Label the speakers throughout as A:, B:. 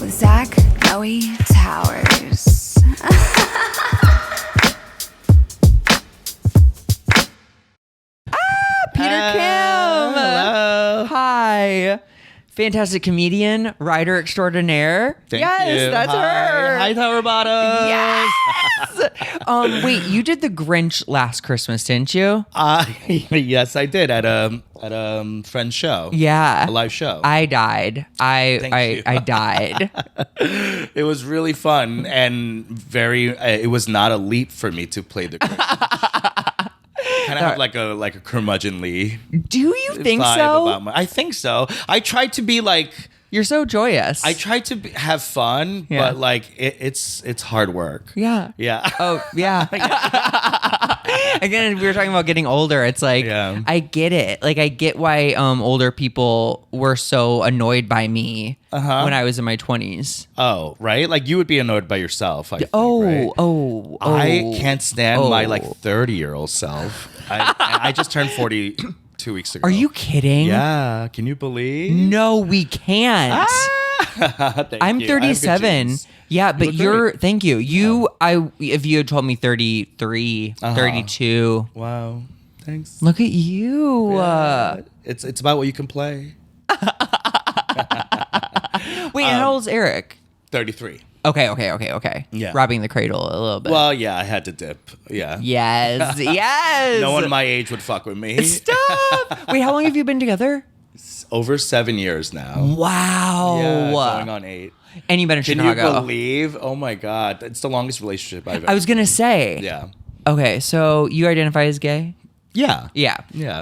A: with Zach, Noe, Towers.
B: Peter Kim.
C: Hello.
B: Hi. Fantastic comedian, writer extraordinaire.
C: Thank
B: yes,
C: you.
B: that's
C: Hi.
B: her.
C: Hi, Tower Bottom.
B: Yes. Wait, you did the Grinch last Christmas, didn't you?
C: Yes, I did at a friend's show.
B: Yeah.
C: A live show.
B: I died.
C: Thank you.
B: I died.
C: It was really fun and it was not a leap for me to play the Grinch. Kind of have like a curmudgeonly
B: Do you think
C: vibe
B: so?
C: about I think so. I tried to be like,
B: You're so joyous.
C: I tried to have fun,
B: Yeah.
C: but like it's hard work.
B: Yeah.
C: Yeah.
B: Oh, yeah. Again, we were talking about getting older. It's like,
C: Yeah.
B: I get it. Like, I get why older people were so annoyed by me when I was in my 20s.
C: Oh, right? Like you would be annoyed by yourself, I think, right?
B: Oh.
C: I can't stand my like 30-year-old self. I just turned 40 2 weeks ago.
B: Are you kidding?
C: Yeah. Can you believe?
B: No, we can't.
C: Thank
B: I'm
C: you. I have good
B: 37.
C: genes.
B: Yeah, but
C: look
B: you're
C: great.
B: thank you. If you had told me 33, 32.
C: Wow. Thanks.
B: Look at you.
C: Yeah. It's about what you can play.
B: Wait, and how old's Eric?
C: 33.
B: Okay.
C: Yeah.
B: Robbing the cradle a little bit.
C: Well, yeah, I had to dip. Yeah.
B: Yes. Yes.
C: No one my age would fuck with me.
B: Stop. Wait, how long have you been together?
C: Over 7 years now.
B: Wow.
C: Yeah, going on 8.
B: And you've been in
C: Can
B: Chicago.
C: you believe? Oh my God. It's the longest relationship I've ever
B: I was going to say.
C: Yeah.
B: Okay, so you identify as gay?
C: Yeah.
B: Yeah.
C: Yeah.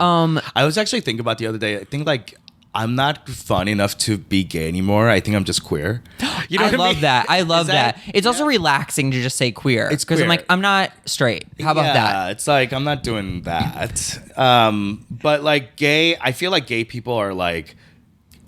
C: I was actually thinking about the other day. I think like I'm not fun enough to be gay anymore. I think I'm just queer. You know
B: I
C: what
B: love
C: mean?
B: that. I love
C: Is
B: that. It's also relaxing to just say queer.
C: It's
B: because I'm
C: queer.
B: like, I'm not straight. How about
C: Yeah,
B: that?
C: it's like I'm not doing that. But like gay, I feel like gay people are like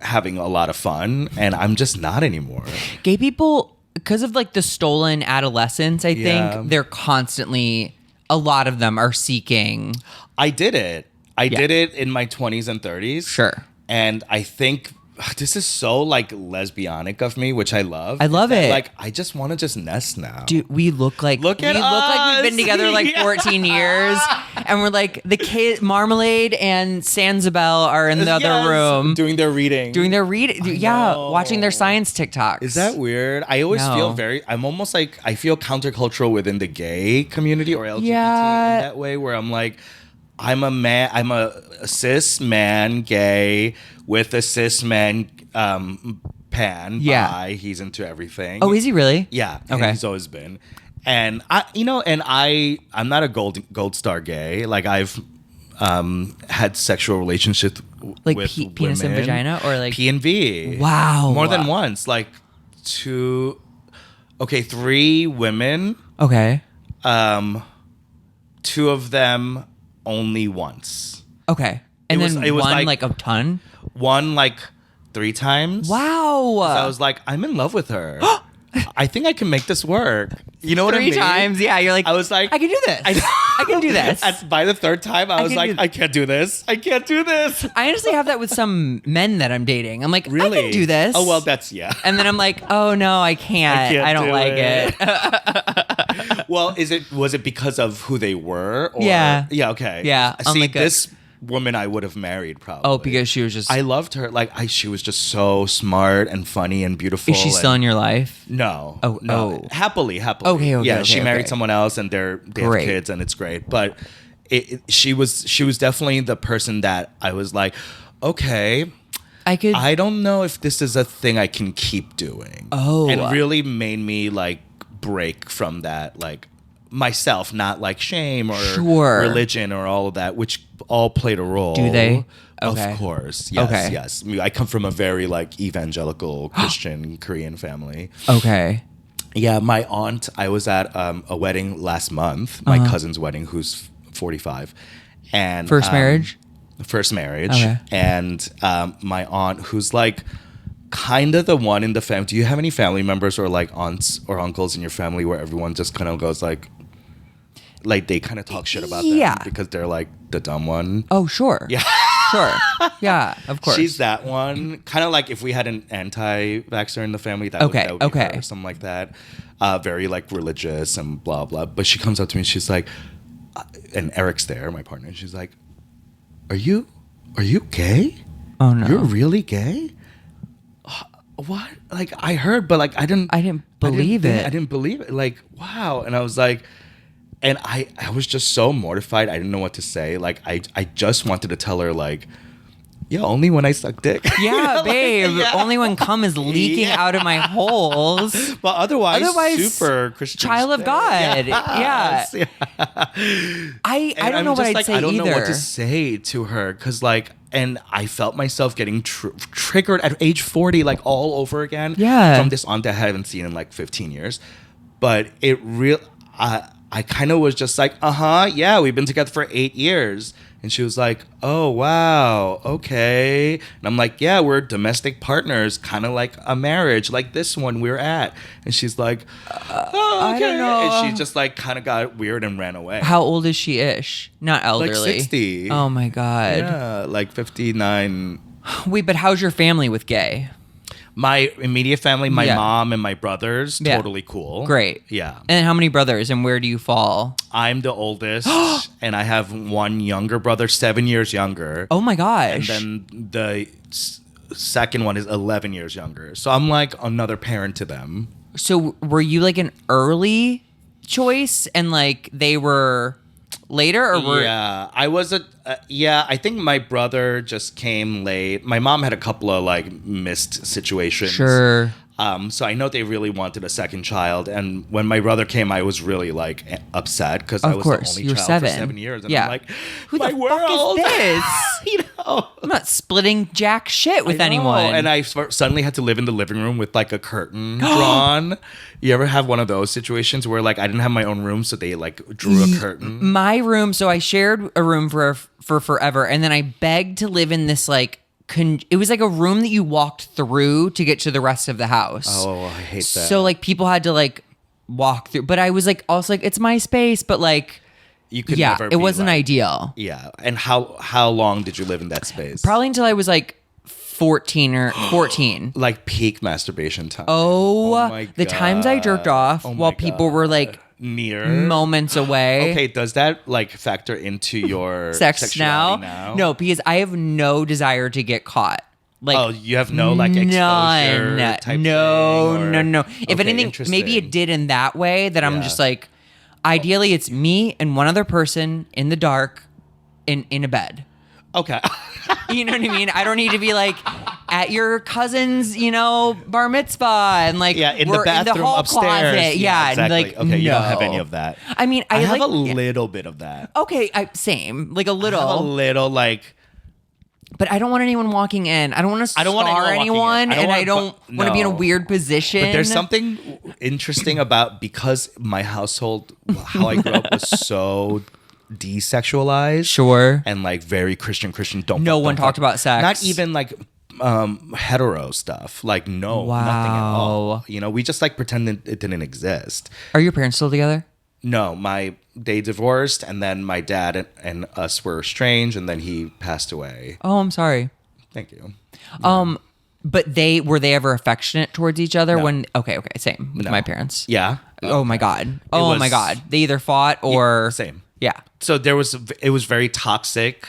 C: having a lot of fun, and I'm just not anymore.
B: Gay people, because of like the stolen adolescence, I
C: Yeah.
B: think they're constantly, a lot of them are seeking.
C: I did it. I did it in my 20s and 30s.
B: Sure.
C: And I think this is so like lesbianic of me, which I love.
B: I love it.
C: Like I just want to just nest now.
B: Dude, we look like
C: Look at
B: we look like we've been
C: us.
B: together like
C: Yeah.
B: 14 years, and we're like the kid Marmalade and Sanzabel are in the other
C: Yes,
B: room
C: doing their reading.
B: doing their read. Yeah,
C: know.
B: watching their science TikToks.
C: Is that weird? I always
B: No.
C: feel I'm almost like I feel countercultural within the gay community or LGBT
B: Yeah.
C: in that way, where I'm like, I'm a cis man gay with a cis man pan.
B: Yeah.
C: Bi. He's into everything.
B: Oh, is he really?
C: Yeah.
B: Okay.
C: And he's always been. And I'm not a gold star gay. Like I've had sexual relationships
B: Like
C: with
B: penis and
C: women.
B: vagina, or like
C: P and V.
B: Wow.
C: More than once. Like 3 women.
B: Okay.
C: 2 of them only once.
B: Okay. And
C: It
B: then
C: was
B: one
C: like-
B: like a ton.
C: One like 3 times.
B: Wow.
C: I was like, I'm in love with her. I think I can make this work. You know what I mean?
B: 3 times. Yeah, you're like,
C: I was like,
B: I can do this. I can do this.
C: By the 3rd time, I was
B: can
C: like,
B: do-
C: I can't do this. I can't do this.
B: I honestly have that with some men that I'm dating. I'm like,
C: Really?
B: I can do this.
C: Oh, well, that's, yeah.
B: And then I'm like, oh no, I can't. I, don't
C: do
B: like
C: it.
B: it.
C: Well, was it because of who they were? Or?
B: Yeah.
C: Yeah, okay.
B: Yeah,
C: See,
B: like
C: this woman I would have married probably.
B: Oh, because she was just.
C: I loved her. Like, she was just so smart and funny and beautiful.
B: is she still in your life?
C: No.
B: Oh,
C: no.
B: oh.
C: Happily.
B: Okay,
C: Yeah,
B: okay,
C: she married
B: okay.
C: someone else, and they have
B: Great.
C: kids, and it's great. But she was definitely the person that I was like, okay, I don't know if this is a thing I can keep doing.
B: Oh.
C: And really made me like break from that, like myself, not like shame or
B: Sure.
C: religion or all of that, which all played a role.
B: Do they? Okay.
C: Of course. Yes,
B: Okay.
C: yes. I mean, I come from a very like evangelical Christian Korean family.
B: Okay.
C: Yeah, my aunt, I was at a wedding last month, my cousin's wedding, who's 45. And
B: First marriage?
C: First marriage.
B: Okay.
C: And my aunt, who's like kind of the one in the family. Do you have any family members or like aunts or uncles in your family where everyone just kind of goes like they kind of talk shit about
B: Yeah.
C: them because they're like the dumb one?
B: Oh, sure.
C: Yeah.
B: Sure. Yeah, of course.
C: She's that one. Kind of like if we had an anti-vaxxer in the family, that would be her, something like that. Very like religious and blah, blah. But she comes up to me and she's like, and Eric's there, my partner, and she's like, Are you gay?
B: Oh no.
C: You're really gay? What? Like I heard, but like I didn't believe it. I didn't believe it. Like, wow. And I was like, and I was just so mortified. I didn't know what to say. Like I just wanted to tell her like, yeah, only when I suck dick.
B: Yeah, babe. Yeah. Only when cum is leaking out of my holes.
C: But otherwise super Christian.
B: Child of God.
C: Yes.
B: Yeah. I don't know what I'd say either. I don't know what
C: to say to her because like, and I felt myself getting triggered at age 40, like all over again.
B: Yeah.
C: From this aunt I haven't seen in like 15 years. But it I kind of was just like, yeah, we've been together for 8 years. And she was like, oh, wow, okay. And I'm like, yeah, we're domestic partners, kind of like a marriage, like this one we're at. And she's like, oh, okay.
B: I don't know.
C: And she just like kind of got weird and ran away.
B: How old is she-ish? Not elderly.
C: Like 60.
B: Oh, my God.
C: Yeah, like 59.
B: Wait, but how's your family with gay?
C: My immediate family, my mom and my brothers, totally cool.
B: Great.
C: Yeah.
B: And how many brothers and where do you fall?
C: I'm the oldest and I have one younger brother, 7 years younger.
B: Oh my gosh.
C: And then the second one is 11 years younger. So I'm like another parent to them.
B: So were you like an early choice and like they were later or were...
C: Yeah, I was I think my brother just came late. My mom had a couple of like missed situations.
B: Sure.
C: So I know they really wanted a second child, and when my brother came, I was really like upset because I was the only child for 7 years. And I'm like,
B: who the fuck is this?
C: You know,
B: I'm not splitting jack shit with anyone.
C: And I suddenly had to live in the living room with like a curtain drawn. You ever have one of those situations where like I didn't have my own room, so they like drew a curtain?
B: My room, so I shared a room for forever, and then I begged to live in this like it was like a room that you walked through to get to the rest of the house.
C: Oh, I hate that.
B: So like people had to like walk through, but I was like also like it's my space, but like
C: you could never be
B: it wasn't
C: like,
B: ideal.
C: Yeah. And how long did you live in that space?
B: Probably until I was like 14 or 14.
C: Like peak masturbation time.
B: Oh
C: my God.
B: The times I jerked off while people were like
C: near
B: moments away.
C: Okay, does that like factor into your
B: sex now? No, because I have no desire to get caught. Like,
C: you have no like exposure type thing?
B: No. If anything, maybe it did in that way that I'm just like, ideally it's me and one other person in the dark in a bed.
C: Okay.
B: You know what I mean? I don't need to be like at your cousin's, bar mitzvah and like
C: in the bathroom
B: in the hall
C: upstairs.
B: Closet. Yeah,
C: exactly.
B: like
C: okay, you don't have any of that.
B: I mean,
C: I have
B: like,
C: a little bit of that.
B: Okay, same, like a little.
C: I have a little like.
B: But I don't want anyone walking in. I don't want to scar anyone, and I don't want to be in a weird position.
C: But there's something interesting about because my household, how I grew up was so desexualized,
B: sure,
C: and like very Christian.
B: No one talked about sex.
C: Not even like hetero stuff. Like nothing at all. We just like pretended it didn't exist.
B: Are your parents still together?
C: No, they divorced, and then my dad and us were estranged, and then he passed away.
B: Oh, I'm sorry.
C: Thank you.
B: But were they ever affectionate towards each other?
C: No.
B: When same with my parents.
C: Yeah.
B: Oh my God. My God. They either fought or
C: same.
B: Yeah.
C: So it was very toxic.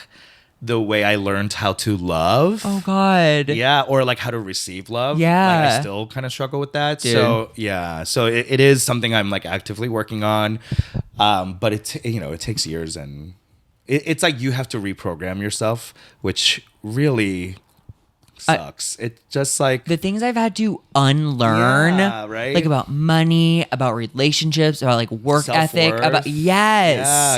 C: The way I learned how to love.
B: Oh God.
C: Yeah, or like how to receive love.
B: Yeah.
C: Like I still kind of struggle with that.
B: Dude.
C: So yeah. So it is something I'm like actively working on. But it takes years, and it's like you have to reprogram yourself, which really sucks. It's just like
B: the things I've had to unlearn,
C: right?
B: Like about money, about relationships, about like work ethic, about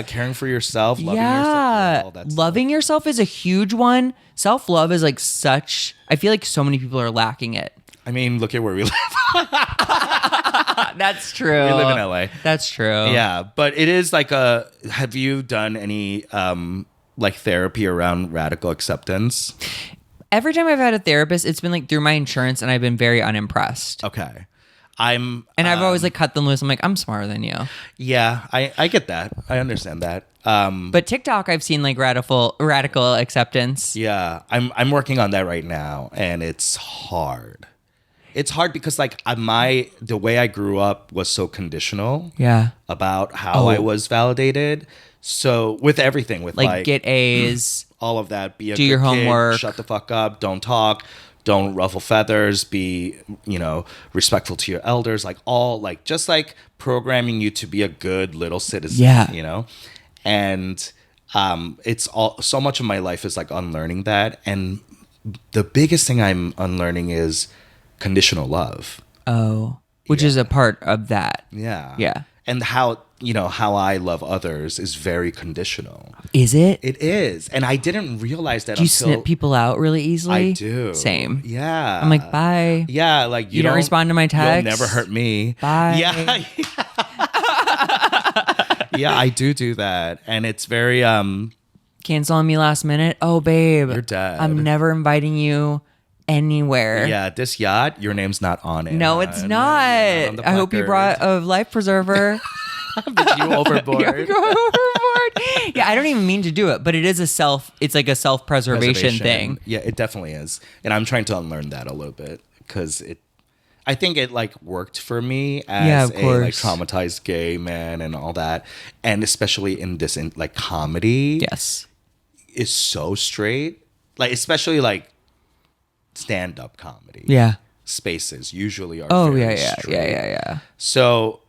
C: caring for yourself, loving yourself, all that stuff.
B: Loving yourself is a huge one. Self-love is like such. I feel like so many people are lacking it.
C: I mean, look at where we live.
B: That's true.
C: We live in LA.
B: That's true.
C: Yeah, but it is like have you done any like therapy around radical acceptance?
B: Every time I've had a therapist, it's been like through my insurance, and I've been very unimpressed.
C: Okay. I'm
B: I've always like cut them loose. I'm like, I'm smarter than you.
C: yeah, I get that. I understand that.
B: But TikTok, I've seen like radical acceptance.
C: Yeah, I'm working on that right now, and it's hard. It's hard because like the way I grew up was so conditional.
B: Yeah.
C: About how I was validated. So with everything, with like
B: get A's,
C: all of that, be a
B: do
C: good
B: your
C: kid,
B: homework,
C: shut the fuck up, don't talk, don't ruffle feathers, be, you know, respectful to your elders, like all like just like programming you to be a good little citizen.
B: Yeah.
C: You know, and it's all so much of my life is like unlearning that, and the biggest thing I'm unlearning is conditional love.
B: Oh, which is a part of that.
C: Yeah.
B: Yeah.
C: And how, you know, how I love others is very conditional.
B: Is it?
C: It is. And I didn't realize that
B: Do you
C: until
B: snip people out really easily?
C: I do.
B: Same.
C: Yeah.
B: I'm like, bye.
C: Yeah, like
B: You don't respond to my text?
C: You'll never hurt me.
B: Bye.
C: Yeah. Yeah, I do that. And it's very
B: Cancel on me last minute. Oh, babe.
C: You're dead.
B: I'm never inviting you anywhere.
C: yeah, this yacht, your name's not on it.
B: No, it's
C: hon.
B: not.
C: You're on the
B: I hope you
C: placard.
B: brought a life preserver.
C: Did you overboard?
B: You're going overboard. Yeah, I don't even mean to do it, but it is it's like a self-preservation thing.
C: Yeah, it definitely is. And I'm trying to unlearn that a little bit because I think it like worked for me as
B: of
C: a
B: course.
C: like traumatized gay man and all that. And especially in this like comedy.
B: Yes.
C: Is so straight. Like especially like stand-up comedy.
B: Yeah.
C: Spaces usually are
B: Yeah.
C: straight. So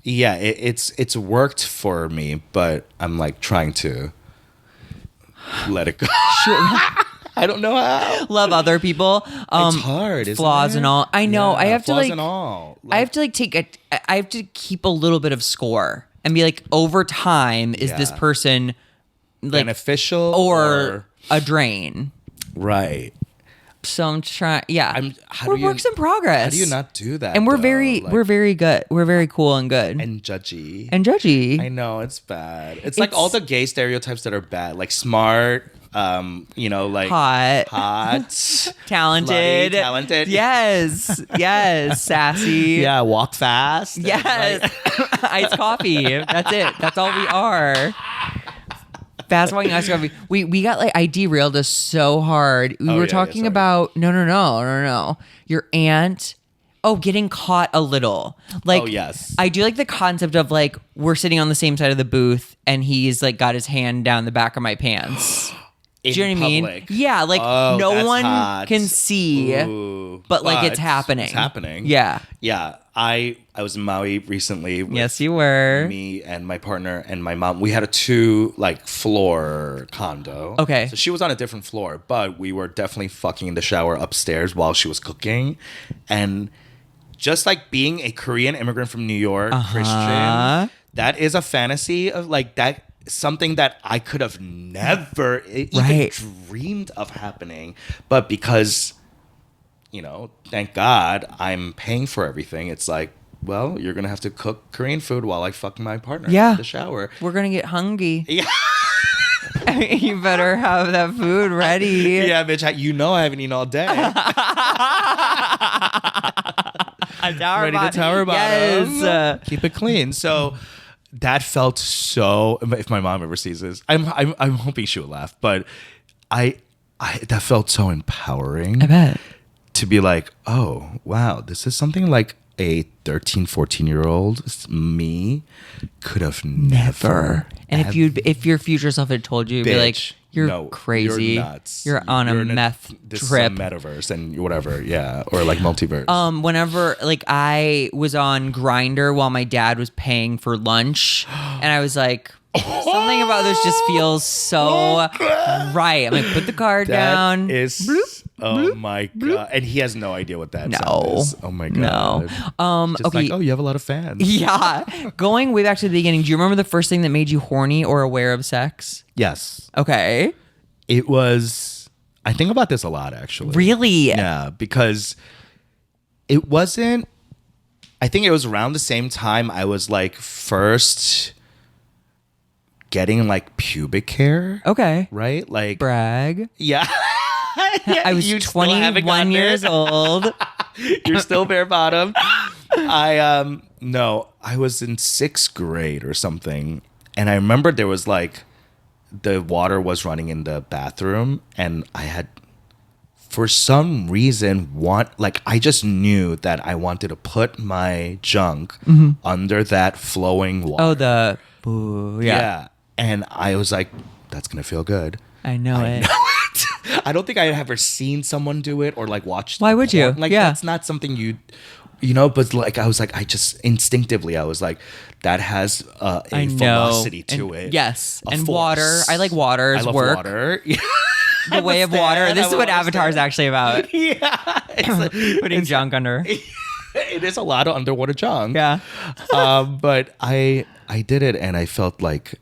C: yeah, it's worked for me, but I'm like trying to let it go. I don't know how.
B: Love other people.
C: It's hard. Isn't
B: Flaws
C: it?
B: and all. I know.
C: Yeah,
B: I have to
C: flaws
B: like.
C: and all.
B: I have to like I have to keep a little bit of score and be like, over time, is this
C: Yeah.
B: person like
C: beneficial
B: or a drain?
C: right?
B: So I'm trying. Yeah,
C: how do you-
B: works in progress.
C: How do you not do that?
B: And we're
C: though?
B: very
C: Like,
B: we're very good. We're very cool and good
C: and judgy.
B: and judgy.
C: I know it's bad. It's like all the gay stereotypes that are bad, like smart, you know, like
B: Hot.
C: slutty,
B: Talented.
C: talented.
B: Yes, sassy.
C: Yeah, walk fast. and,
B: Yes.
C: like-
B: Iced coffee. That's it. That's all we are. Fast walking iced coffee. We got like I derailed us so hard. We were talking
C: sorry.
B: about no. Your aunt. Oh, getting caught a little. Like
C: Oh, yes.
B: I do like the concept of like we're sitting on the same side of the booth and he's like got his hand down the back of my pants. Do you know what I mean?
C: public.
B: Yeah, like
C: Oh,
B: no
C: that's
B: one
C: hot.
B: can see,
C: Ooh,
B: but like it's happening.
C: It's happening.
B: Yeah.
C: Yeah. I was in Maui recently. With
B: Yes, you were.
C: Me and my partner and my mom. We had a 2 like floor condo.
B: Okay.
C: So she was on a different floor, but we were definitely fucking in the shower upstairs while she was cooking. And just like being a Korean immigrant from New York, Christian, that is a fantasy of like that. Something that I could have never even dreamed of happening. But because, you know, thank God I'm paying for everything. It's like, well, you're going to have to cook Korean food while I fuck my partner in the shower.
B: We're going to get hungry.
C: Yeah.
B: You better have that food ready.
C: Yeah, bitch. You know I haven't eaten all day. Ready to tower bottom.
B: Yes.
C: Keep it clean. So that felt so. If my mom ever sees this, I'm hoping she will laugh. But I that felt so empowering.
B: I bet.
C: To be like, oh wow, this is something like a 13, 14-year-old me could have never.
B: And if your future self had told you, you'd be like,
C: Bitch,
B: you're
C: no,
B: crazy.
C: You're nuts.
B: You're on a meth
C: this
B: trip.
C: is a metaverse and whatever, yeah, or like multiverse.
B: Whenever like I was on Grindr while my dad was paying for lunch, and I was like, something about this just feels so right. I'm like, put the card down.
C: That is, oh my god, and he has no idea what that sound is. Oh my god,
B: no.
C: Just
B: Okay.
C: like, oh, you have a lot of fans.
B: Yeah. Going way back to the beginning, do you remember the first thing that made you horny or aware of sex?
C: Yes,
B: Okay.
C: it was. I think about this a lot, actually.
B: Really?
C: Yeah, because it wasn't. I think it was around the same time I was like first getting like pubic hair.
B: Okay.
C: Right? Like
B: Brag.
C: yeah.
B: I was
C: You still haven't
B: 21
C: gotten
B: years
C: it?
B: old.
C: You're still bare bottom. No, I was in 6th grade or something, and I remember there was like the water was running in the bathroom, and I had, for some reason, I just knew that I wanted to put my junk under that flowing water.
B: Oh, the boo. Yeah.
C: And I was like, that's gonna feel good.
B: I know it.
C: I don't think I ever seen someone do it or like watched.
B: Why would you?
C: porn. Like
B: Yeah.
C: that's not something you know. But like I was like, I just instinctively I was like, that has a
B: I know.
C: velocity to
B: And-
C: it.
B: Yes.
C: a
B: And
C: force.
B: water. I like water
C: I
B: as
C: love
B: work.
C: water.
B: The way of water. This is what Avatar is actually about.
C: Yeah,
B: Putting junk under.
C: it is a lot of underwater junk.
B: Yeah.
C: But I did it and I felt like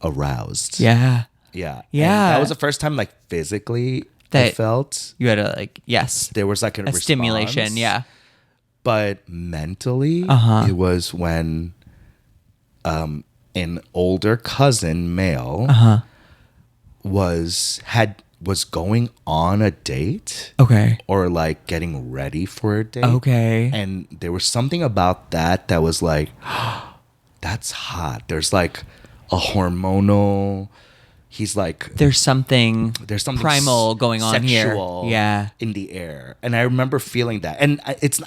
C: aroused.
B: Yeah.
C: Yeah.
B: Yeah.
C: And that was the first time like physically I
B: That-
C: felt
B: You had to like, yes.
C: there was like a
B: Stimulation.
C: response.
B: Yeah.
C: But mentally,
B: Uh-huh.
C: it was when an older cousin, male,
B: Uh-huh.
C: was going on a date
B: Okay.
C: or like getting ready for a date.
B: Okay.
C: And there was something about that was like, that's hot. There's like a hormonal. He's like,
B: There's something primal going on here.
C: sexual
B: Yeah.
C: in the air. And I remember feeling that. And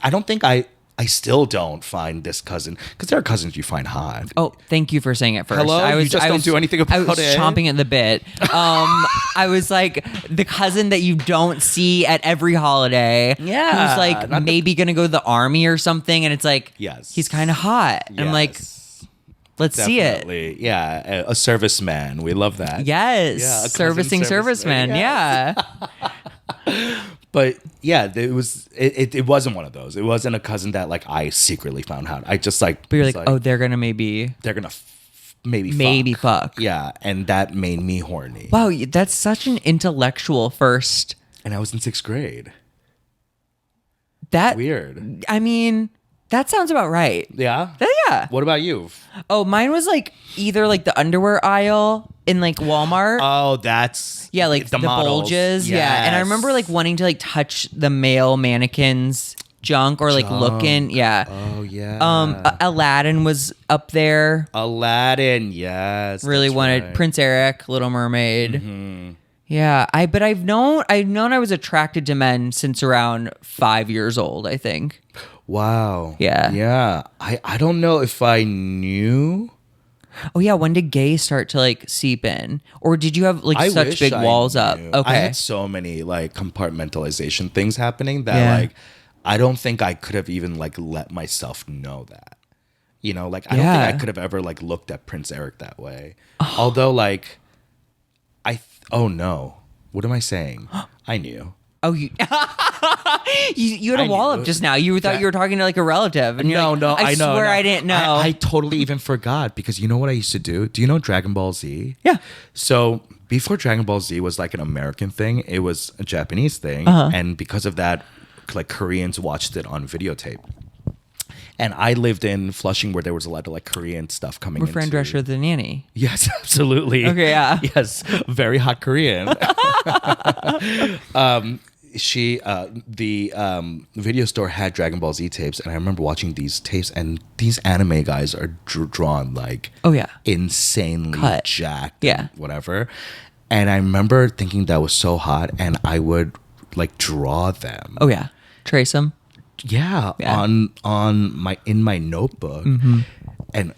C: I don't think I still don't find this cousin, because there are cousins you find hot.
B: Oh, thank you for saying it first.
C: Hello?
B: I was,
C: You just
B: I
C: don't
B: was,
C: do anything
B: I was
C: about it?
B: chomping at the bit. I was like the cousin that you don't see at every holiday.
C: Yeah,
B: Who's like
C: not the-
B: maybe gonna go to the army or something, and it's like,
C: Yes.
B: he's kind of hot. And I'm like,
C: Yes,
B: let's see it.
C: definitely. Yeah, a serviceman. We love that.
B: Yes,
C: Yeah, a cousin
B: servicing
C: serviceman.
B: serviceman. Yeah.
C: But yeah, it wasn't one of those. It wasn't a cousin that like I secretly found out. I just like,
B: But you're
C: was
B: like, oh, they're gonna maybe
C: they're gonna maybe
B: fuck.
C: Yeah, and that made me horny.
B: Wow, that's such an intellectual first.
C: And I was in 6th grade.
B: That
C: Weird.
B: I mean, that sounds about right.
C: Yeah.
B: Yeah.
C: What about you?
B: Oh, mine was like either like the underwear aisle in like Walmart.
C: Oh, that's
B: Yeah, like the
C: models.
B: bulges. Yeah. And I remember like
C: Yes.
B: wanting to like touch the male mannequins junk or like looking. Yeah.
C: Oh yeah.
B: Aladdin was up there.
C: Aladdin. Yes.
B: Really
C: that's
B: wanted
C: right.
B: Prince Eric, Little Mermaid. Yeah. But I've known I was attracted to men since around 5 years old, I think.
C: Wow.
B: Yeah.
C: Yeah. I don't know if I knew.
B: Oh yeah, when did gay start to like seep in? Or did you have like
C: I
B: such
C: wish
B: big
C: I
B: walls up?
C: knew.
B: Okay.
C: I had so many like compartmentalization things happening that
B: Yeah.
C: like I don't think I could have even like let myself know that. You know, like I don't
B: Yeah.
C: think I could have ever like looked at Prince Eric that way. Although like oh no. What am I saying? I knew.
B: Oh, you you had a
C: I
B: wall
C: knew.
B: up just now. You thought
C: That-
B: you were talking to like a relative, and you're
C: No,
B: like,
C: no, I know.
B: swear
C: no.
B: I didn't know.
C: I totally even forgot, because you know what I used to do? Do you know Dragon Ball Z?
B: Yeah.
C: So before Dragon Ball Z was like an American thing, it was a Japanese thing.
B: Uh-huh.
C: And because of that, like Koreans watched it on videotape. And I lived in Flushing, where there was a lot of like Korean stuff coming
B: We're
C: into.
B: Fran Drescher the nanny.
C: Yes, absolutely.
B: Okay, yeah.
C: Yes, very hot Korean. The video store had Dragon Ball Z tapes, and I remember watching these tapes, and these anime guys are drawn like
B: Oh yeah.
C: insanely
B: Cut.
C: jacked,
B: Yeah.
C: and whatever. And I remember thinking that was so hot, and I would like draw them.
B: Oh yeah. Trace them.
C: Yeah,
B: Yeah.
C: on my notebook. And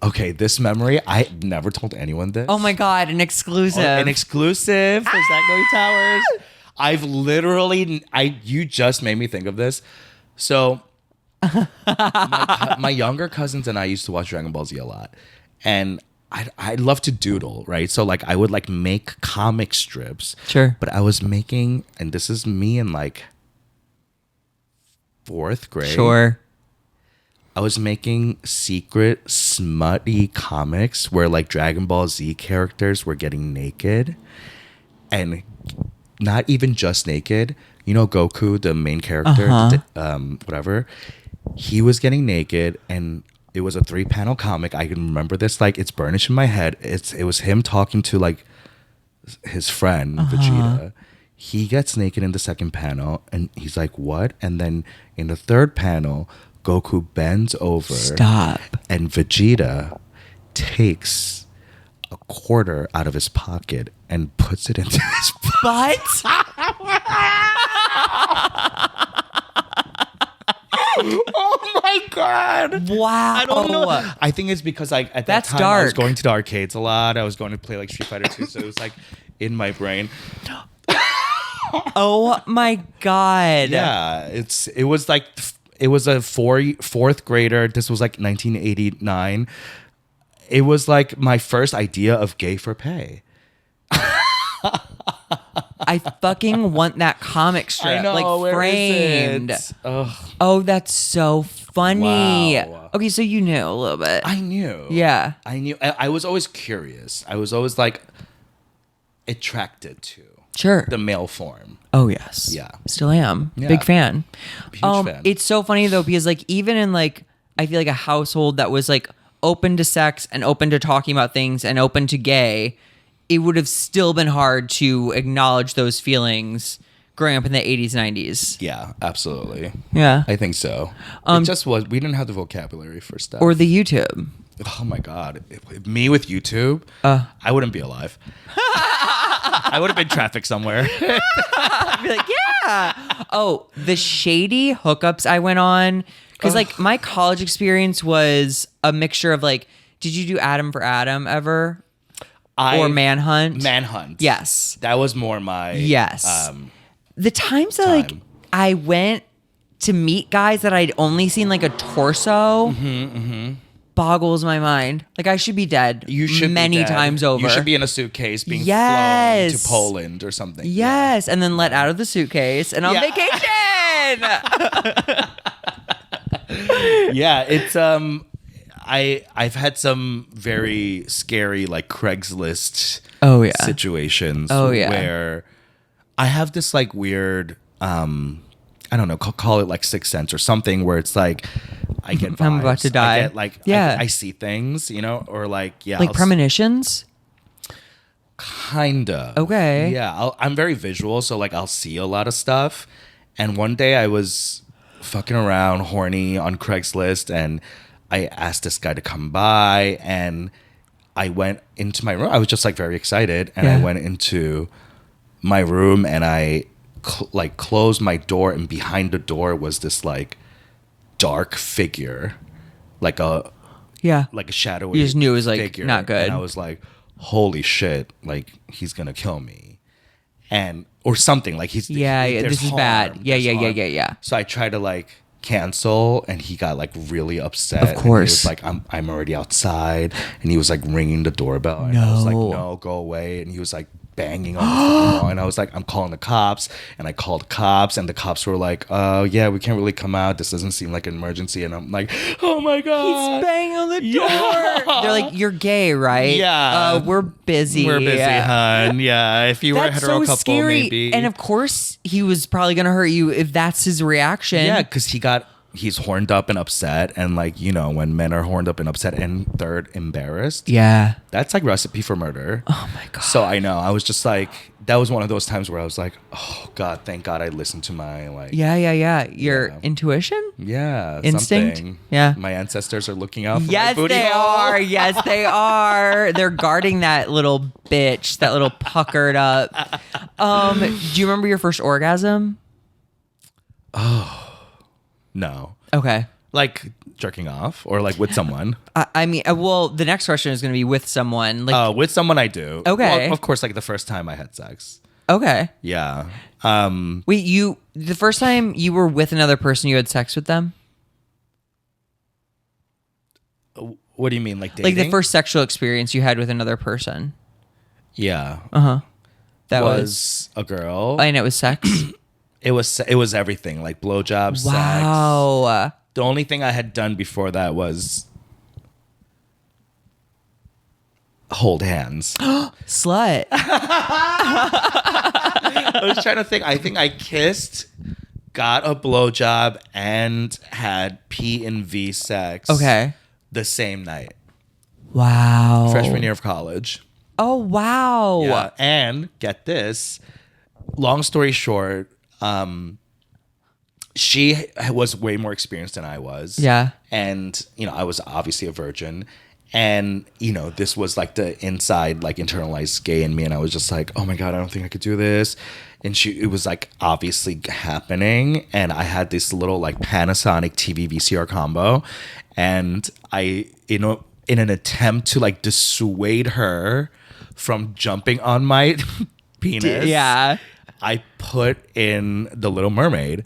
C: okay, this memory, I never told anyone this.
B: Oh my god, an exclusive.
C: An exclusive for Zach Noe Towers. I've literally, you just made me think of this. So, my younger cousins and I used to watch Dragon Ball Z a lot, and I love to doodle, right? So like I would like make comic strips.
B: Sure.
C: But I was making, and this is me in like 4th grade.
B: Sure.
C: I was making secret smutty comics where like Dragon Ball Z characters were getting naked, and not even just naked. You know Goku, the main character, whatever. He was getting naked, and it was a 3-panel comic. I can remember this like it's burnished in my head. It was him talking to like his friend Vegeta. He gets naked in the second panel, and he's like, "What?" And then in the third panel, Goku bends over.
B: Stop.
C: And Vegeta takes a quarter out of his pocket and puts it into his
B: But
C: Oh my god!
B: wow.
C: I don't know. I think it's because like at that
B: That's
C: time I was
B: dark.
C: going to the arcades a lot. I was going to play like Street Fighter 2, so it was like in my brain.
B: Oh my god.
C: Yeah, it was like it was a fourth grader. This was like 1989. It was like my first idea of gay for pay.
B: I fucking want that comic strip.
C: I know,
B: like
C: where
B: framed.
C: is it? Ugh.
B: Oh, that's so funny.
C: Wow.
B: Okay, so you knew a little bit.
C: I knew.
B: Yeah.
C: I knew. I was always curious. I was always like attracted to
B: Sure.
C: the male form.
B: Oh yes.
C: Yeah.
B: Still am.
C: Yeah.
B: Big fan.
C: Huge fan.
B: It's so funny though, because like even in like I feel like a household that was like open to sex and open to talking about things and open to gay, it would have still been hard to acknowledge those feelings growing up in the 80s, 90s.
C: Yeah, absolutely.
B: Yeah.
C: I think so. It just was. We didn't have the vocabulary for stuff.
B: Or the YouTube.
C: Oh my god, me with YouTube, I wouldn't be alive. I would have been trafficked somewhere.
B: I'd be like, yeah. Oh, the shady hookups I went on. Because like my college experience was a mixture of like, did you do Adam for Adam ever? Or Manhunt?
C: Manhunt.
B: Yes.
C: That was more my
B: Yes. The times that like
C: time.
B: I went to meet guys that I'd only seen like a torso boggles my mind. Like I should be dead.
C: You should be
B: many
C: dead.
B: times over.
C: You should be in a suitcase being flown
B: Yes.
C: to Poland or something.
B: Yes, and then let out of the suitcase and on
C: Yeah.
B: vacation.
C: Yeah, it's I've had some very scary like Craigslist
B: Oh, yeah.
C: situations
B: Oh, yeah.
C: where I have this like weird I don't know, call it like Sixth Sense or something, where it's like I get vibes.
B: I'm about to die.
C: I get like
B: Yeah.
C: I see things, you know, or like yeah,
B: Like premonitions?
C: Kinda.
B: Okay.
C: Yeah, I'm very visual, so like I'll see a lot of stuff. And one day I was fucking around, horny on Craigslist, and I asked this guy to come by, and I went into my room. I was just like very excited, and I
B: Yeah.
C: went into my room, and I like closed my door, and behind the door was this like dark figure, like a
B: Yeah.
C: shadowy.
B: You just knew it was, like,
C: figure.
B: not good.
C: And I was like, holy shit, like he's gonna kill me, and or something like he's
B: Yeah,
C: there's
B: this is
C: harm,
B: bad. Yeah,
C: there's
B: yeah,
C: harm.
B: yeah.
C: So I tried to like cancel, and he got like really upset.
B: Of course.
C: and he was like, I'm already outside, and he was like ringing the doorbell, and I was like,
B: No.
C: no, go away, and he was like banging on the fucking wall, and I was like, I'm calling the cops, and I called the cops, and the cops were like, oh yeah, we can't really come out, this doesn't seem like an emergency, and I'm like, oh my god,
B: He's banging on the door.
C: Yeah.
B: They're like, you're gay, right?
C: Yeah.
B: We're busy.
C: we're busy, hon. Yeah, if you were a
B: That's
C: hetero
B: so
C: couple,
B: scary.
C: maybe.
B: And of course, he was probably going to hurt you if that's his reaction.
C: yeah, because he's horned up and upset, and like, you know, when men are horned up and upset and third embarrassed,
B: Yeah.
C: that's like recipe for murder.
B: Oh my God.
C: So I know, I was just like, that was one of those times where I was like, oh god, thank god I listened to my like
B: Yeah. Your
C: Yeah.
B: intuition?
C: yeah,
B: Instinct?
C: something.
B: Yeah.
C: My ancestors are looking out for my
B: Yes,
C: booty
B: they
C: hole.
B: are. Yes, they are. They're guarding that little bitch, that little puckered up. Do you remember your first orgasm?
C: No,
B: Okay.
C: like jerking off or like with someone.
B: I mean, well, the next question is going to be with someone. Like,
C: With someone I do.
B: Okay.
C: Well, of course, like the first time I had sex.
B: okay.
C: Yeah.
B: Wait, the first time you were with another person, you had sex with them?
C: What do you mean, like dating?
B: Like the first sexual experience you had with another person?
C: Yeah.
B: That was,
C: was a girl.
B: and it was sex?
C: It was everything, like blowjob, sex.
B: Wow.
C: The only thing I had done before that was hold hands.
B: Slut.
C: I was trying to think. I think I kissed, got a blowjob, and had P and V sex.
B: Okay.
C: The same night,
B: Wow.
C: freshman year of college.
B: Oh, wow.
C: Yeah, and get this, long story short, she was way more experienced than I was.
B: Yeah.
C: And, I was obviously a virgin. And, this was like the inside, like internalized gay in me. And I was just like, oh my God, I don't think I could do this. And it was like obviously happening. And I had this little like Panasonic TV VCR combo. And I, in an attempt to like dissuade her from jumping on my penis.
B: Yeah.
C: I put in The Little Mermaid.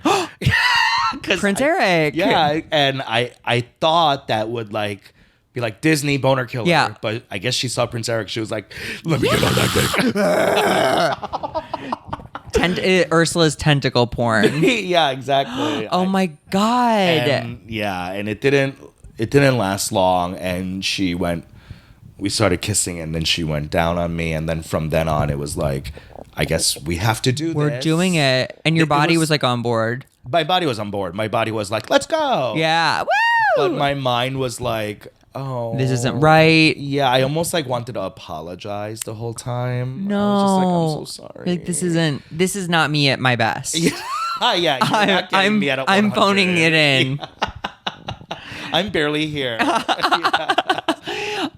B: Prince Eric.
C: Yeah, and I thought that would like be like Disney boner killer.
B: Yeah.
C: But I guess she saw Prince Eric. She was like, let me get on that dick.
B: Ursula's tentacle porn.
C: Yeah, exactly.
B: Oh my God.
C: And it didn't last long, and we started kissing, and then she went down on me, and then from then on it was like, I guess we have to do this.
B: We're doing it. And your body was like on board.
C: My body was on board. My body was like, let's go.
B: Yeah. Woo!
C: But my mind was like, oh,
B: This isn't right.
C: Yeah, I almost like wanted to apologize the whole time.
B: No.
C: I was just like, I'm so sorry.
B: Like this is not me at my best.
C: Yeah, you're not getting me at a 100.
B: I'm phoning it in.
C: I'm barely here.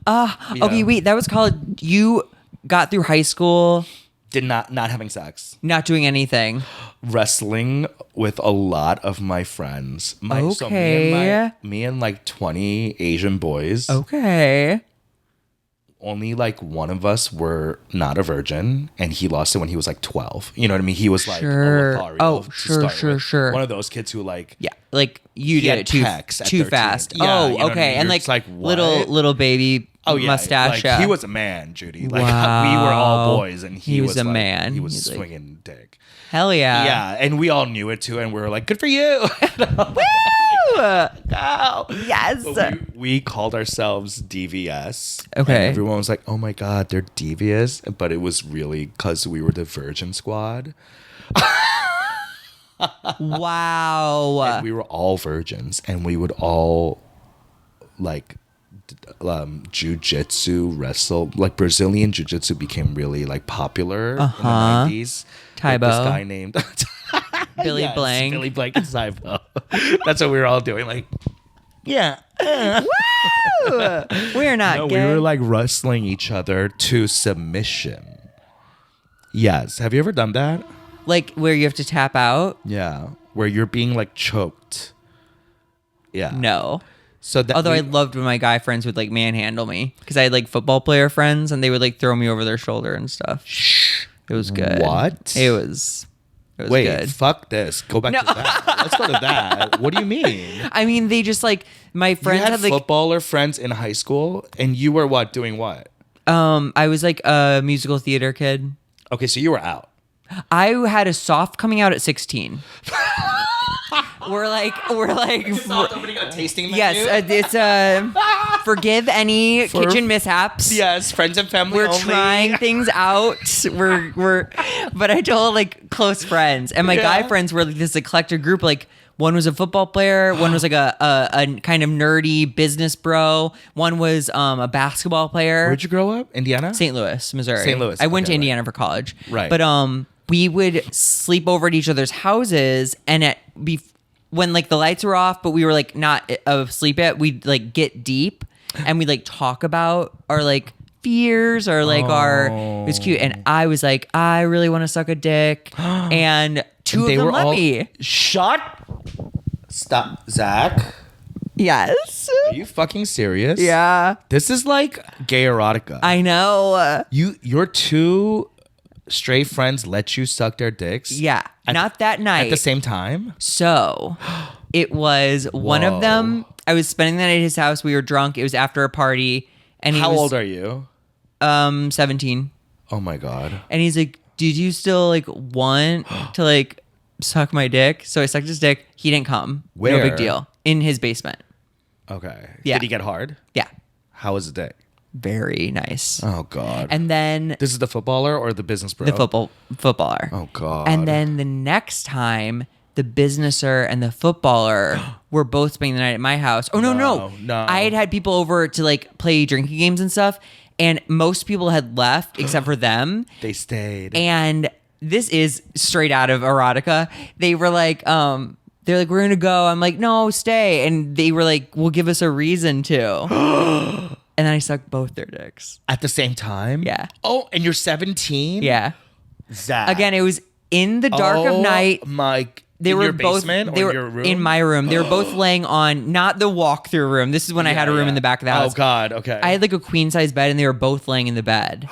B: Okay, wait. That was called, you got through high school
C: Did not having sex.
B: not doing anything.
C: Wrestling with a lot of my friends.
B: Okay.
C: Me and like 20 Asian boys.
B: Okay.
C: Only like one of us were not a virgin, and he lost it when he was like 12. You know what I mean? He was like
B: Sure.
C: a Lothario
B: Oh,
C: to
B: sure,
C: start with.
B: sure.
C: One of those kids who like
B: Yeah, like you
C: He
B: did
C: had
B: it too
C: pecs at
B: too
C: 13.
B: fast.
C: Yeah, you know
B: Oh,
C: what I
B: okay.
C: mean?
B: And
C: You're
B: like,
C: just like, what?
B: little baby
C: yeah,
B: mustache.
C: like,
B: yeah.
C: he was a man, Judy. Like
B: Wow.
C: we were all boys, and he
B: was a
C: like,
B: man.
C: He was
B: He's like-
C: swinging dick.
B: Hell yeah.
C: Yeah, and we all knew it too, and we were like, "Good for you!"
B: Woo!
C: Wow.
B: Yes.
C: But we called ourselves DVS.
B: Okay.
C: And everyone was like, "Oh my God, they're devious," but it was really because we were the Virgin Squad.
B: Wow.
C: And we were all virgins, and we would all like jiu-jitsu wrestle. Like Brazilian jiu-jitsu became really like popular in the 90s.
B: Taibo.
C: With this guy named
B: Billy
C: Yes,
B: Blank.
C: Billy Blank and Taibo. That's what we were all doing. Like, yeah.
B: Woo! We're not
C: No, we
B: gay.
C: were like wrestling each other to submission. Yes. Have you ever done that?
B: Like where you have to tap out?
C: Yeah. Where you're being like choked. Yeah.
B: No.
C: So that
B: Although I loved when my guy friends would like manhandle me because I had like football player friends and they would like throw me over their shoulder and stuff. It was good.
C: What?
B: It was
C: Wait,
B: good.
C: fuck this. Go back to that. Let's go to that. What do you mean?
B: I mean, they just like my friends
C: You had
B: had like
C: footballer friends in high school, and you were what? Doing what?
B: I was like a musical theater kid.
C: Okay, so you were out.
B: I had a soft coming out at 16. We're like
C: opening a tasting menu.
B: yes, it's forgive any kitchen mishaps.
C: Yes, friends and family
B: We're
C: only.
B: trying things out. But I told like close friends, and my guy friends were like this eclectic group. Like one was a football player, one was like a kind of nerdy business bro, one was a basketball player.
C: Where'd you grow up? Indiana?
B: St. Louis, Missouri.
C: St. Louis,
B: I went to
C: okay,
B: Indiana for college.
C: Right.
B: But we would sleep over at each other's houses, and when like the lights were off, but we were like not asleep yet, we'd like get deep and we'd like talk about our like fears or like it was cute. And I was like, I really want to suck a dick. And two of them let me.
C: Stop, Zach.
B: Yes.
C: Are you fucking serious?
B: Yeah.
C: This is like gay erotica.
B: I know.
C: Your two straight friends let you suck their dicks?
B: Yeah. Not that night.
C: At the same time?
B: So it was one of them. I was spending the night at his house. We were drunk. It was after a party. And he
C: How
B: was
C: old are you?
B: 17.
C: Oh my God.
B: And he's like, did you still like want to like suck my dick? So I sucked his dick. He didn't come.
C: Where?
B: No big deal. In his basement.
C: Okay.
B: Yeah.
C: Did he get hard?
B: Yeah.
C: How was the dick?
B: Very nice.
C: Oh God.
B: And then
C: This is the footballer or the business bro?
B: the footballer.
C: Oh God.
B: And then the next time, the businesser and the footballer were both spending the night at my house. Oh no.
C: No.
B: I had people over to like play drinking games and stuff, and most people had left except for them.
C: They stayed.
B: And this is straight out of erotica. They were like, they're like, we're gonna go. I'm like, no, stay. And they were like, well, give us a reason to. And then I sucked both their dicks.
C: At the same time?
B: Yeah.
C: Oh, and you're 17?
B: Yeah.
C: Zach.
B: Again, it was in the dark of night. They were
C: your
B: both
C: basement
B: they
C: or
B: were
C: your room?
B: in my room. They were both laying on not the walk-through room. This is when I had a room in the back of the house.
C: Oh God, okay.
B: I had like a queen size bed, and they were both laying in the bed,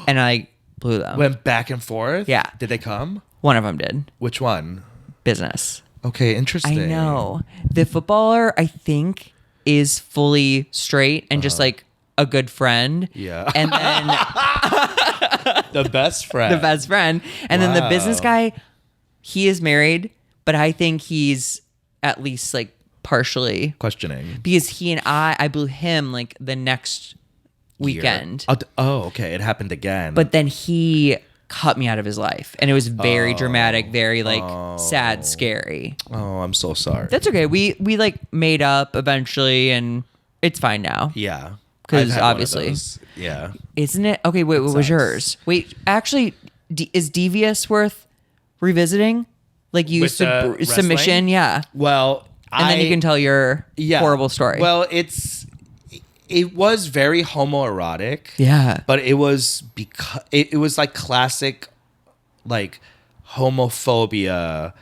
B: and I blew them.
C: Went back and forth?
B: Yeah.
C: Did they come?
B: One of them did.
C: Which one?
B: Business.
C: Okay,
B: I
C: interesting.
B: know. The footballer, I think, is fully straight and just like a good friend.
C: Yeah.
B: And then
C: The best friend.
B: the best friend. And then the
C: Wow.
B: business guy, he is married, but I think he's at least like partially,
C: Questioning.
B: because he and I blew him like the next weekend.
C: Year. Oh, okay. It happened again.
B: But then he cut me out of his life. And it was very dramatic, very like sad, scary.
C: oh, I'm so sorry.
B: That's okay. We like made up eventually, and it's fine now.
C: yeah.
B: 'Cause
C: I've had one of
B: obviously-
C: those. Yeah.
B: Isn't it? Okay, wait, what was
C: sucks.
B: yours? Wait, actually, is Devious worth revisiting? Like you
C: With the
B: submission?
C: wrestling?
B: Yeah.
C: Well,
B: And then you can tell your horrible story.
C: Well, it was very homoerotic.
B: yeah.
C: But it was because it was like classic like homophobia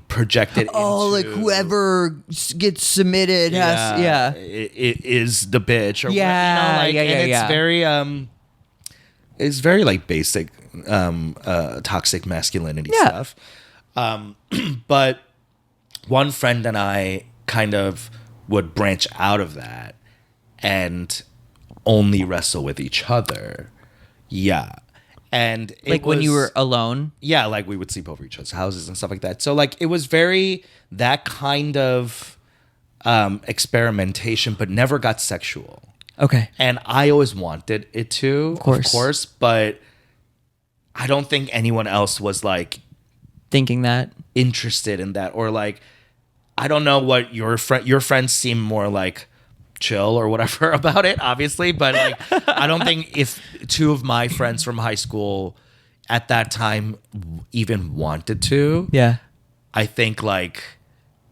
C: projected
B: Oh,
C: into,
B: like whoever gets submitted has, yeah.
C: it is the bitch or
B: Yeah,
C: what,
B: yeah,
C: and it's
B: yeah.
C: very it's very like basic toxic masculinity
B: Yeah.
C: stuff. But one friend and I kind of would branch out of that and only wrestle with each other. Yeah. And it
B: Like when you
C: was-
B: were alone.
C: yeah, like we would sleep over each other's houses and stuff like that. So like it was very that kind of experimentation, but never got sexual.
B: Okay.
C: And I always wanted it to, of course, but I don't think anyone else was like
B: Thinking that.
C: interested in that, or like I don't know what your friends seem more like chill or whatever about it, obviously, but like I don't think if two of my friends from high school at that time even wanted to.
B: Yeah.
C: I think like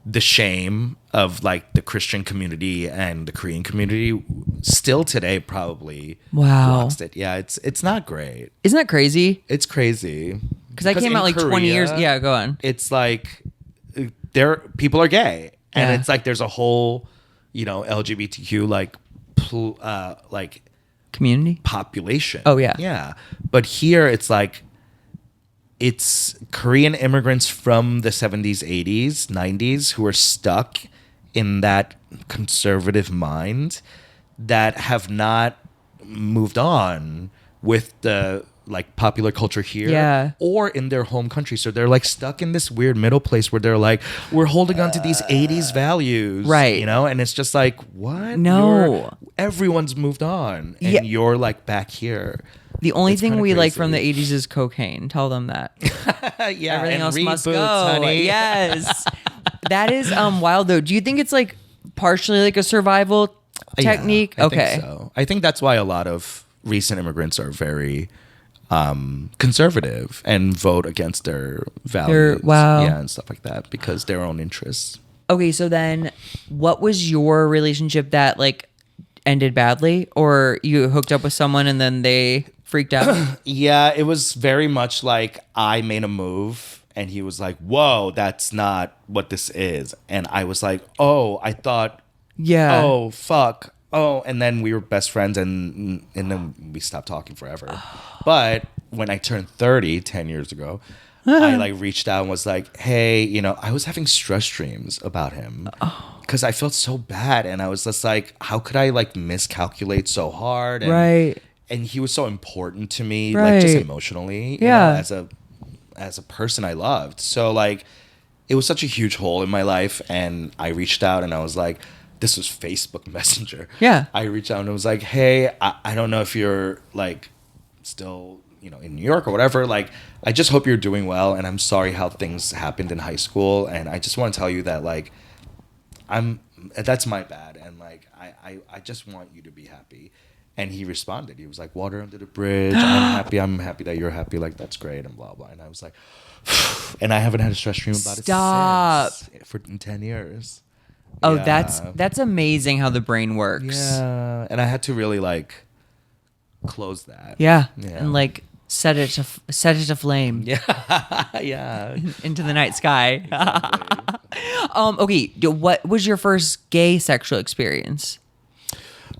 C: the shame of like the Christian community and the Korean community still today probably
B: Wow.
C: blocks it. Yeah, it's not great.
B: Isn't that crazy?
C: It's crazy.
B: Because I came
C: in
B: out like 20 years.
C: Korea,
B: Yeah, go on.
C: It's like people are gay, and
B: Yeah.
C: it's like there's a whole, LGBTQ like
B: Community?
C: population.
B: Oh, yeah.
C: Yeah. But here it's like it's Korean immigrants from the 70s, 80s, 90s who are stuck in that conservative mind that have not moved on with the like popular culture here
B: Yeah.
C: or in their home country. So they're like stuck in this weird middle place where they're like, we're holding on to these 80s values.
B: Right.
C: And it's just like, what?
B: No.
C: Everyone's moved on. And
B: Yeah.
C: you're like back here.
B: The only
C: It's
B: thing
C: kinda
B: we like from the
C: crazy.
B: 80s is cocaine. Tell them that.
C: Yeah.
B: Everything
C: and
B: else must
C: reboots,
B: go.
C: honey.
B: Yes. That is wild though. Do you think it's like partially like a survival
C: Yeah,
B: technique?
C: I
B: Okay.
C: think so. I think that's why a lot of recent immigrants are very conservative and vote against their values.
B: wow.
C: Yeah, and stuff like that because their own interests.
B: Okay, so then what was your relationship that like ended badly, or you hooked up with someone and then they freaked out?
C: Yeah, it was very much like I made a move and he was like, whoa, that's not what this is. And I was like, oh, I thought,
B: Yeah.
C: oh, fuck. Oh, and then we were best friends and then we stopped talking forever. But when I turned 30, 10 years ago, I like reached out and was like, hey, I was having stress dreams about him because I felt so bad. And I was just like, how could I like miscalculate so hard? And,
B: Right.
C: And he was so important to me, like just
B: Right.
C: emotionally,
B: Yeah.
C: as a person I loved. So like, it was such a huge hole in my life. And I reached out and I was like, this was Facebook Messenger.
B: Yeah.
C: I reached out and was like, hey, I don't know if you're like still, in New York or whatever. Like, I just hope you're doing well. And I'm sorry how things happened in high school. And I just want to tell you that like, that's my bad. And like, I just want you to be happy. And he responded. He was like, water under the bridge. I'm happy that you're happy. Like, that's great, and blah, blah. And I was like, and I haven't had a stress dream about
B: Stop.
C: it since for 10 years.
B: Oh,
C: Yeah.
B: that's amazing how the brain works.
C: Yeah. And I had to really like close that.
B: Yeah.
C: Yeah.
B: And like set it to flame.
C: Yeah. Yeah.
B: Into the night sky.
C: Exactly.
B: Okay, what was your first gay sexual experience?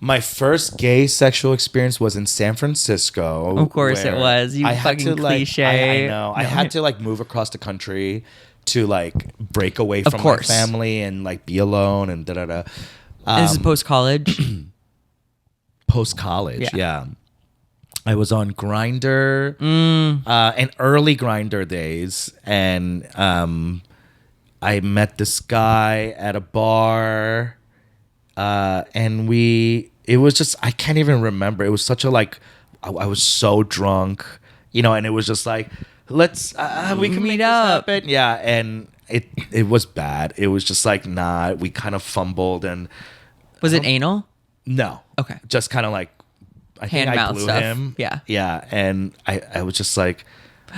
C: My first gay sexual experience was in San Francisco.
B: Of course it
C: where
B: was. You
C: I had
B: fucking
C: to, like,
B: cliche.
C: I know. I had to like move across the country to like break away
B: Of
C: from my
B: course.
C: family and like be alone and da da da.
B: This is post college.
C: Post college, yeah. I was on Grinder,
B: Mm.
C: and early Grinder days, and I met this guy at a bar, and it was just, I can't even remember. It was such a like, I was so drunk, and it was just like, let's we can
B: Meet
C: make
B: up.
C: this happen, yeah, and it was bad. It was just like, nah, we kind of fumbled, and
B: Was it anal?
C: no,
B: Okay.
C: just kind of like. I think
B: Hand
C: I
B: mouth
C: blew
B: stuff.
C: him.
B: Yeah.
C: Yeah. And I was just like,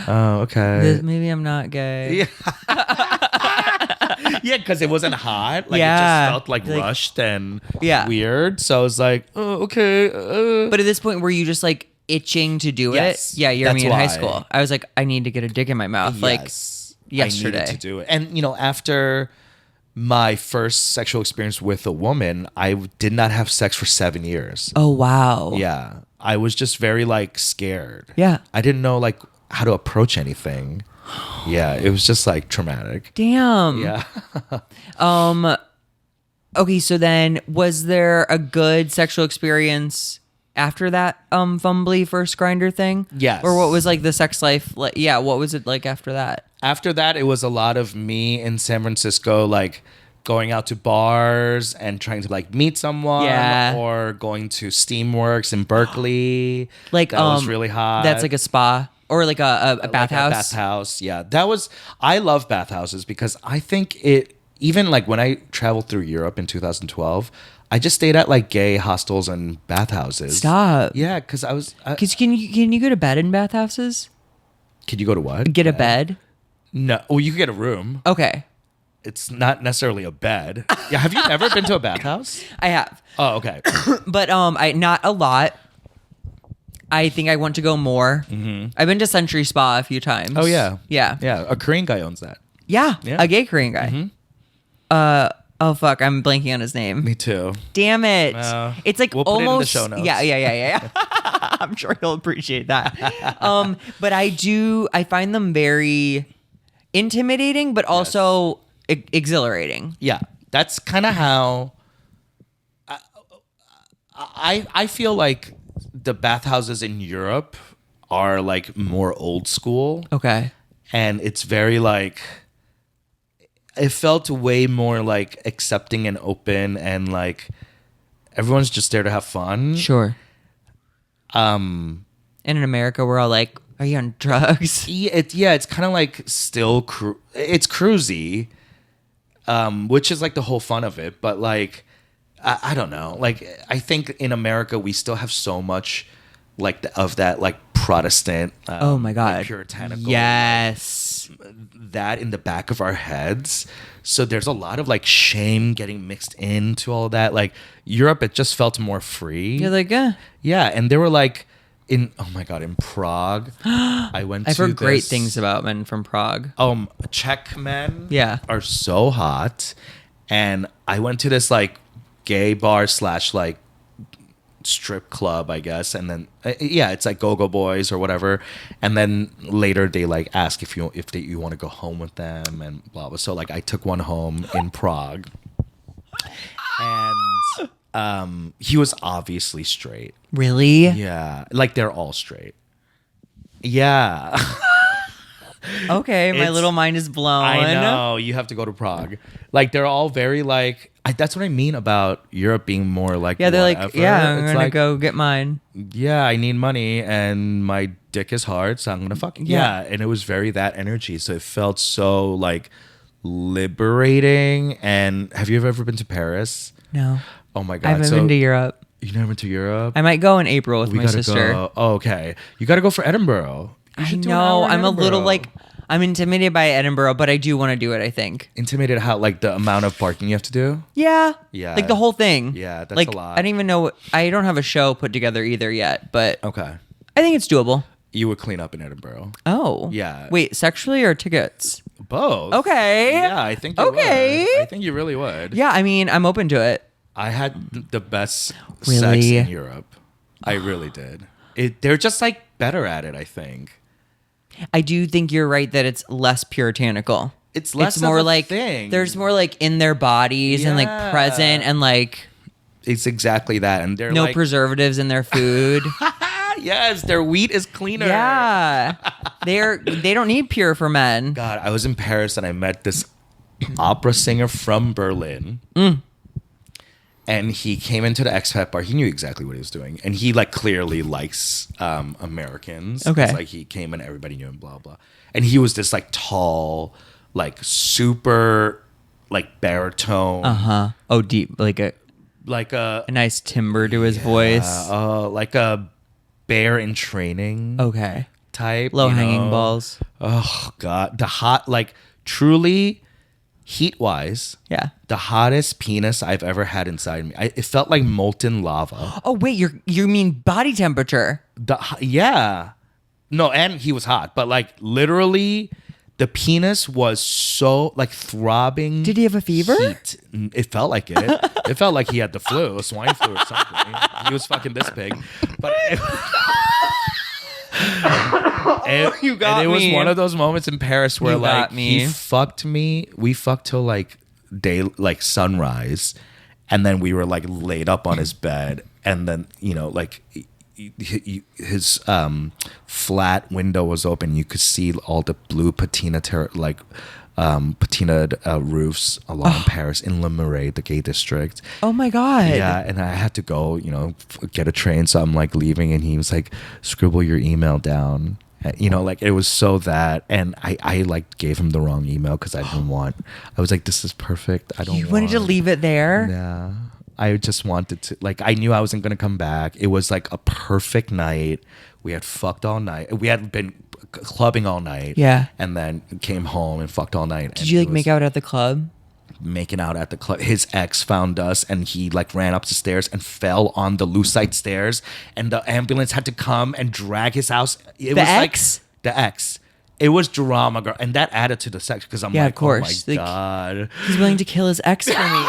C: oh, okay.
B: Maybe I'm not gay.
C: Yeah, because it wasn't hot. Like, it
B: Yeah.
C: just felt like rushed and
B: Yeah.
C: weird. So I was like, oh, okay.
B: But at this point, were you just like itching to do
C: Yes,
B: it? Yeah, you're
C: that's
B: me in high
C: why.
B: school. I was like, I need to get a dick in my mouth. Like
C: Yes,
B: yesterday.
C: I needed to do it. And, after my first sexual experience with a woman, I did not have sex for 7 years.
B: Oh wow.
C: Yeah. I was just very like scared.
B: Yeah.
C: I didn't know like how to approach anything. Yeah. It was just like traumatic.
B: Damn.
C: Yeah.
B: Okay, so then was there a good sexual experience after that fumbly first Grinder thing?
C: Yes.
B: Or what was like the sex life like? Yeah, what was it like after that?
C: After that, it was a lot of me in San Francisco, like going out to bars and trying to like meet someone,
B: Yeah.
C: or going to Steamworks in Berkeley.
B: Like
C: that was really hot.
B: That's like a spa or like a
C: Like
B: bathhouse.
C: a bathhouse, yeah. I love bathhouses because I think even like when I traveled through Europe in 2012, I just stayed at like gay hostels and bathhouses.
B: Stop.
C: Yeah, because I was.
B: Cause can you go to bed in bathhouses?
C: Could you go to what?
B: Get a bed?
C: No. Well, you could get a room.
B: Okay,
C: It's not necessarily a bed. Yeah. Have you ever been to a bathhouse?
B: I have,
C: Oh, okay.
B: but I not a lot. I think I want to go more. I've been to Century Spa a few times.
C: Oh, yeah.
B: yeah,
C: Yeah. A Korean guy owns that.
B: yeah.
C: Yeah.
B: A gay Korean guy. Oh fuck, I'm blanking on his name.
C: Me too.
B: Damn it! It's like
C: we'll put it in the
B: almost.
C: show notes.
B: Yeah. I'm sure he'll appreciate that. But I find them very intimidating, but also exhilarating.
C: Yeah. That's kind of how I feel like the bathhouses in Europe are like more old school.
B: Okay.
C: And it's very like, it felt way more like accepting and open, and like everyone's just there to have fun.
B: Sure. And in America, we're all like, "Are you on drugs?"
C: It's kind of like still it's cruisy, which is like the whole fun of it. But like, I don't know. Like, I think in America we still have so much like of that like Protestant.
B: Oh my God.
C: like, puritanical.
B: Yes.
C: That in the back of our heads. So there's a lot of like shame getting mixed into all that. Like Europe, it just felt more free.
B: You're like,
C: Yeah, and they were like in Prague. I went.
B: I've
C: to
B: heard great
C: this-
B: things about men from Prague.
C: Czech men.
B: Yeah.
C: are so hot, and I went to this like gay bar / like strip club, I guess, and then it's like go-go boys or whatever, and then later they like ask if you want to go home with them and blah blah. So like I took one home in Prague, and he was obviously straight.
B: Really?
C: Yeah, like they're all straight. Yeah.
B: Okay, my
C: It's-
B: little mind is blown.
C: I know, you have to go to Prague. Like they're all very like that's what I mean about Europe being more like
B: Yeah, they're like,
C: whatever.
B: yeah, I'm
C: It's
B: gonna
C: like,
B: go get mine.
C: yeah, I need money and my dick is hard, so I'm gonna fuck. Yeah, and it was very that energy, so it felt so like liberating. And have you ever been to Paris?
B: No,
C: Oh my
B: I
C: god,
B: haven't
C: so
B: been to Europe.
C: You never been to Europe?
B: I might go in April with
C: We
B: my
C: gotta
B: sister.
C: go. Oh, okay. You got to go for Edinburgh. You
B: I
C: should do an
B: know.
C: hour in
B: I'm a little
C: Edinburgh.
B: I'm intimidated by Edinburgh, but I do want to do it, I think.
C: Intimidated how like the amount of parking you have to do?
B: Yeah.
C: Yeah.
B: Like the whole thing.
C: Yeah, that's
B: like,
C: a lot.
B: I don't even know. I don't have a show put together either yet, but
C: Okay.
B: I think it's doable.
C: You would clean up in Edinburgh.
B: Oh.
C: Yeah.
B: Wait, sexually or tickets?
C: Both.
B: Okay.
C: Yeah, I think you
B: Okay.
C: would. I think you really would.
B: Yeah, I mean, I'm open to it.
C: I had the best sex
B: Really?
C: in Europe. I really did. They're just like better at it, I think.
B: I do think you're right that it's less puritanical.
C: It's less
B: more
C: of a
B: like
C: thing.
B: There's more like in their bodies and like
C: Yeah.
B: present and like
C: It's exactly that. And they're
B: no
C: like,
B: preservatives in their food.
C: yes, their wheat is cleaner.
B: Yeah. They don't need pure for men.
C: God, I was in Paris and I met this opera singer from Berlin. And he came into the expat bar. He knew exactly what he was doing. And he like clearly likes Americans.
B: Okay.
C: It's like he came and everybody knew him, blah, blah. And he was this like tall, like super like baritone.
B: Uh-huh. Oh, deep like a
C: Like a
B: nice timbre to his voice.
C: like a bear in training
B: Okay.
C: type.
B: Low
C: you
B: hanging
C: know?
B: balls.
C: Oh God. The hot, like truly heat wise.
B: Yeah.
C: The hottest penis I've ever had inside me. It felt like molten lava.
B: Oh wait, you mean body temperature?
C: Yeah. No, and he was hot, but like literally the penis was so like throbbing.
B: Did he have a fever?
C: Heat. It felt like it. It felt like he had the flu, swine flu or something. He was fucking this big. But
B: You got
C: and it was
B: me.
C: one of those moments in Paris where
B: You
C: like
B: got me.
C: he fucked me. We fucked till like sunrise, and then we were like laid up on his bed, and then like his flat window was open. You could see all the blue patinaed roofs along Paris in Le Marais, the gay district.
B: Oh my god.
C: Yeah, and I had to go, get a train. So I'm like leaving, and he was like, "Scribble your email down." Like it was so that, and I like gave him the wrong email because I didn't want. I was like, "This is perfect. I don't."
B: You wanted to leave it there?
C: Yeah, I just wanted to. Like, I knew I wasn't gonna come back. It was like a perfect night. We had fucked all night. We had been clubbing all night.
B: Yeah.
C: and then came home and fucked all night.
B: Did you like make out at the club?
C: Making out at the club. His ex found us and he like ran up the stairs and fell on the Lucite stairs, and the ambulance had to come and drag his house. It
B: The
C: was
B: ex?
C: like the ex. It was drama, girl, and that added to the sex because I'm
B: Yeah,
C: like,
B: of course.
C: oh my
B: Like,
C: god.
B: He's willing to kill his ex for me.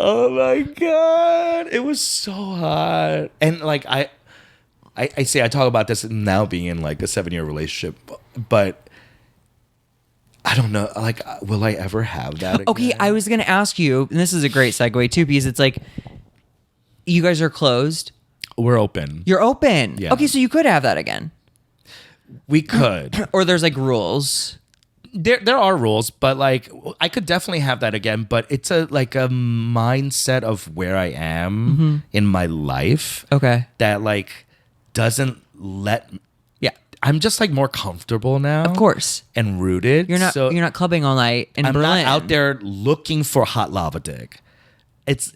C: Oh my god, it was so hot, and like I say I talk about this now being in like a 7-year relationship, but I don't know, like, will I ever have that again?
B: Okay, I was gonna ask you, and this is a great segue too, because it's like you guys are closed.
C: We're open.
B: You're open.
C: Yeah.
B: Okay, so you could have that again.
C: We could.
B: Or there's like rules.
C: There are rules, but like I could definitely have that again. But it's a mindset of where I am in my life.
B: Okay.
C: That like doesn't let.
B: Yeah.
C: I'm just like more comfortable now.
B: Of course.
C: And rooted.
B: You're not clubbing all night in
C: I'm
B: Berlin.
C: not out there looking for hot lava dick. It's.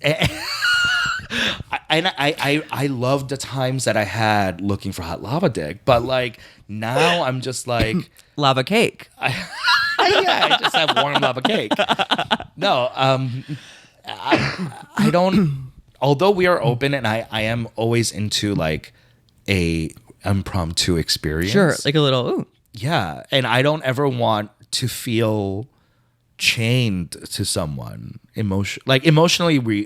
C: I love the times that I had looking for hot lava dick, but like now I'm just like
B: lava cake.
C: I just have warm lava cake. No, I don't. Although we are open, and I am always into like a impromptu experience.
B: Sure, like a little ooh.
C: Yeah, and I don't ever want to feel chained to someone emotionally. We're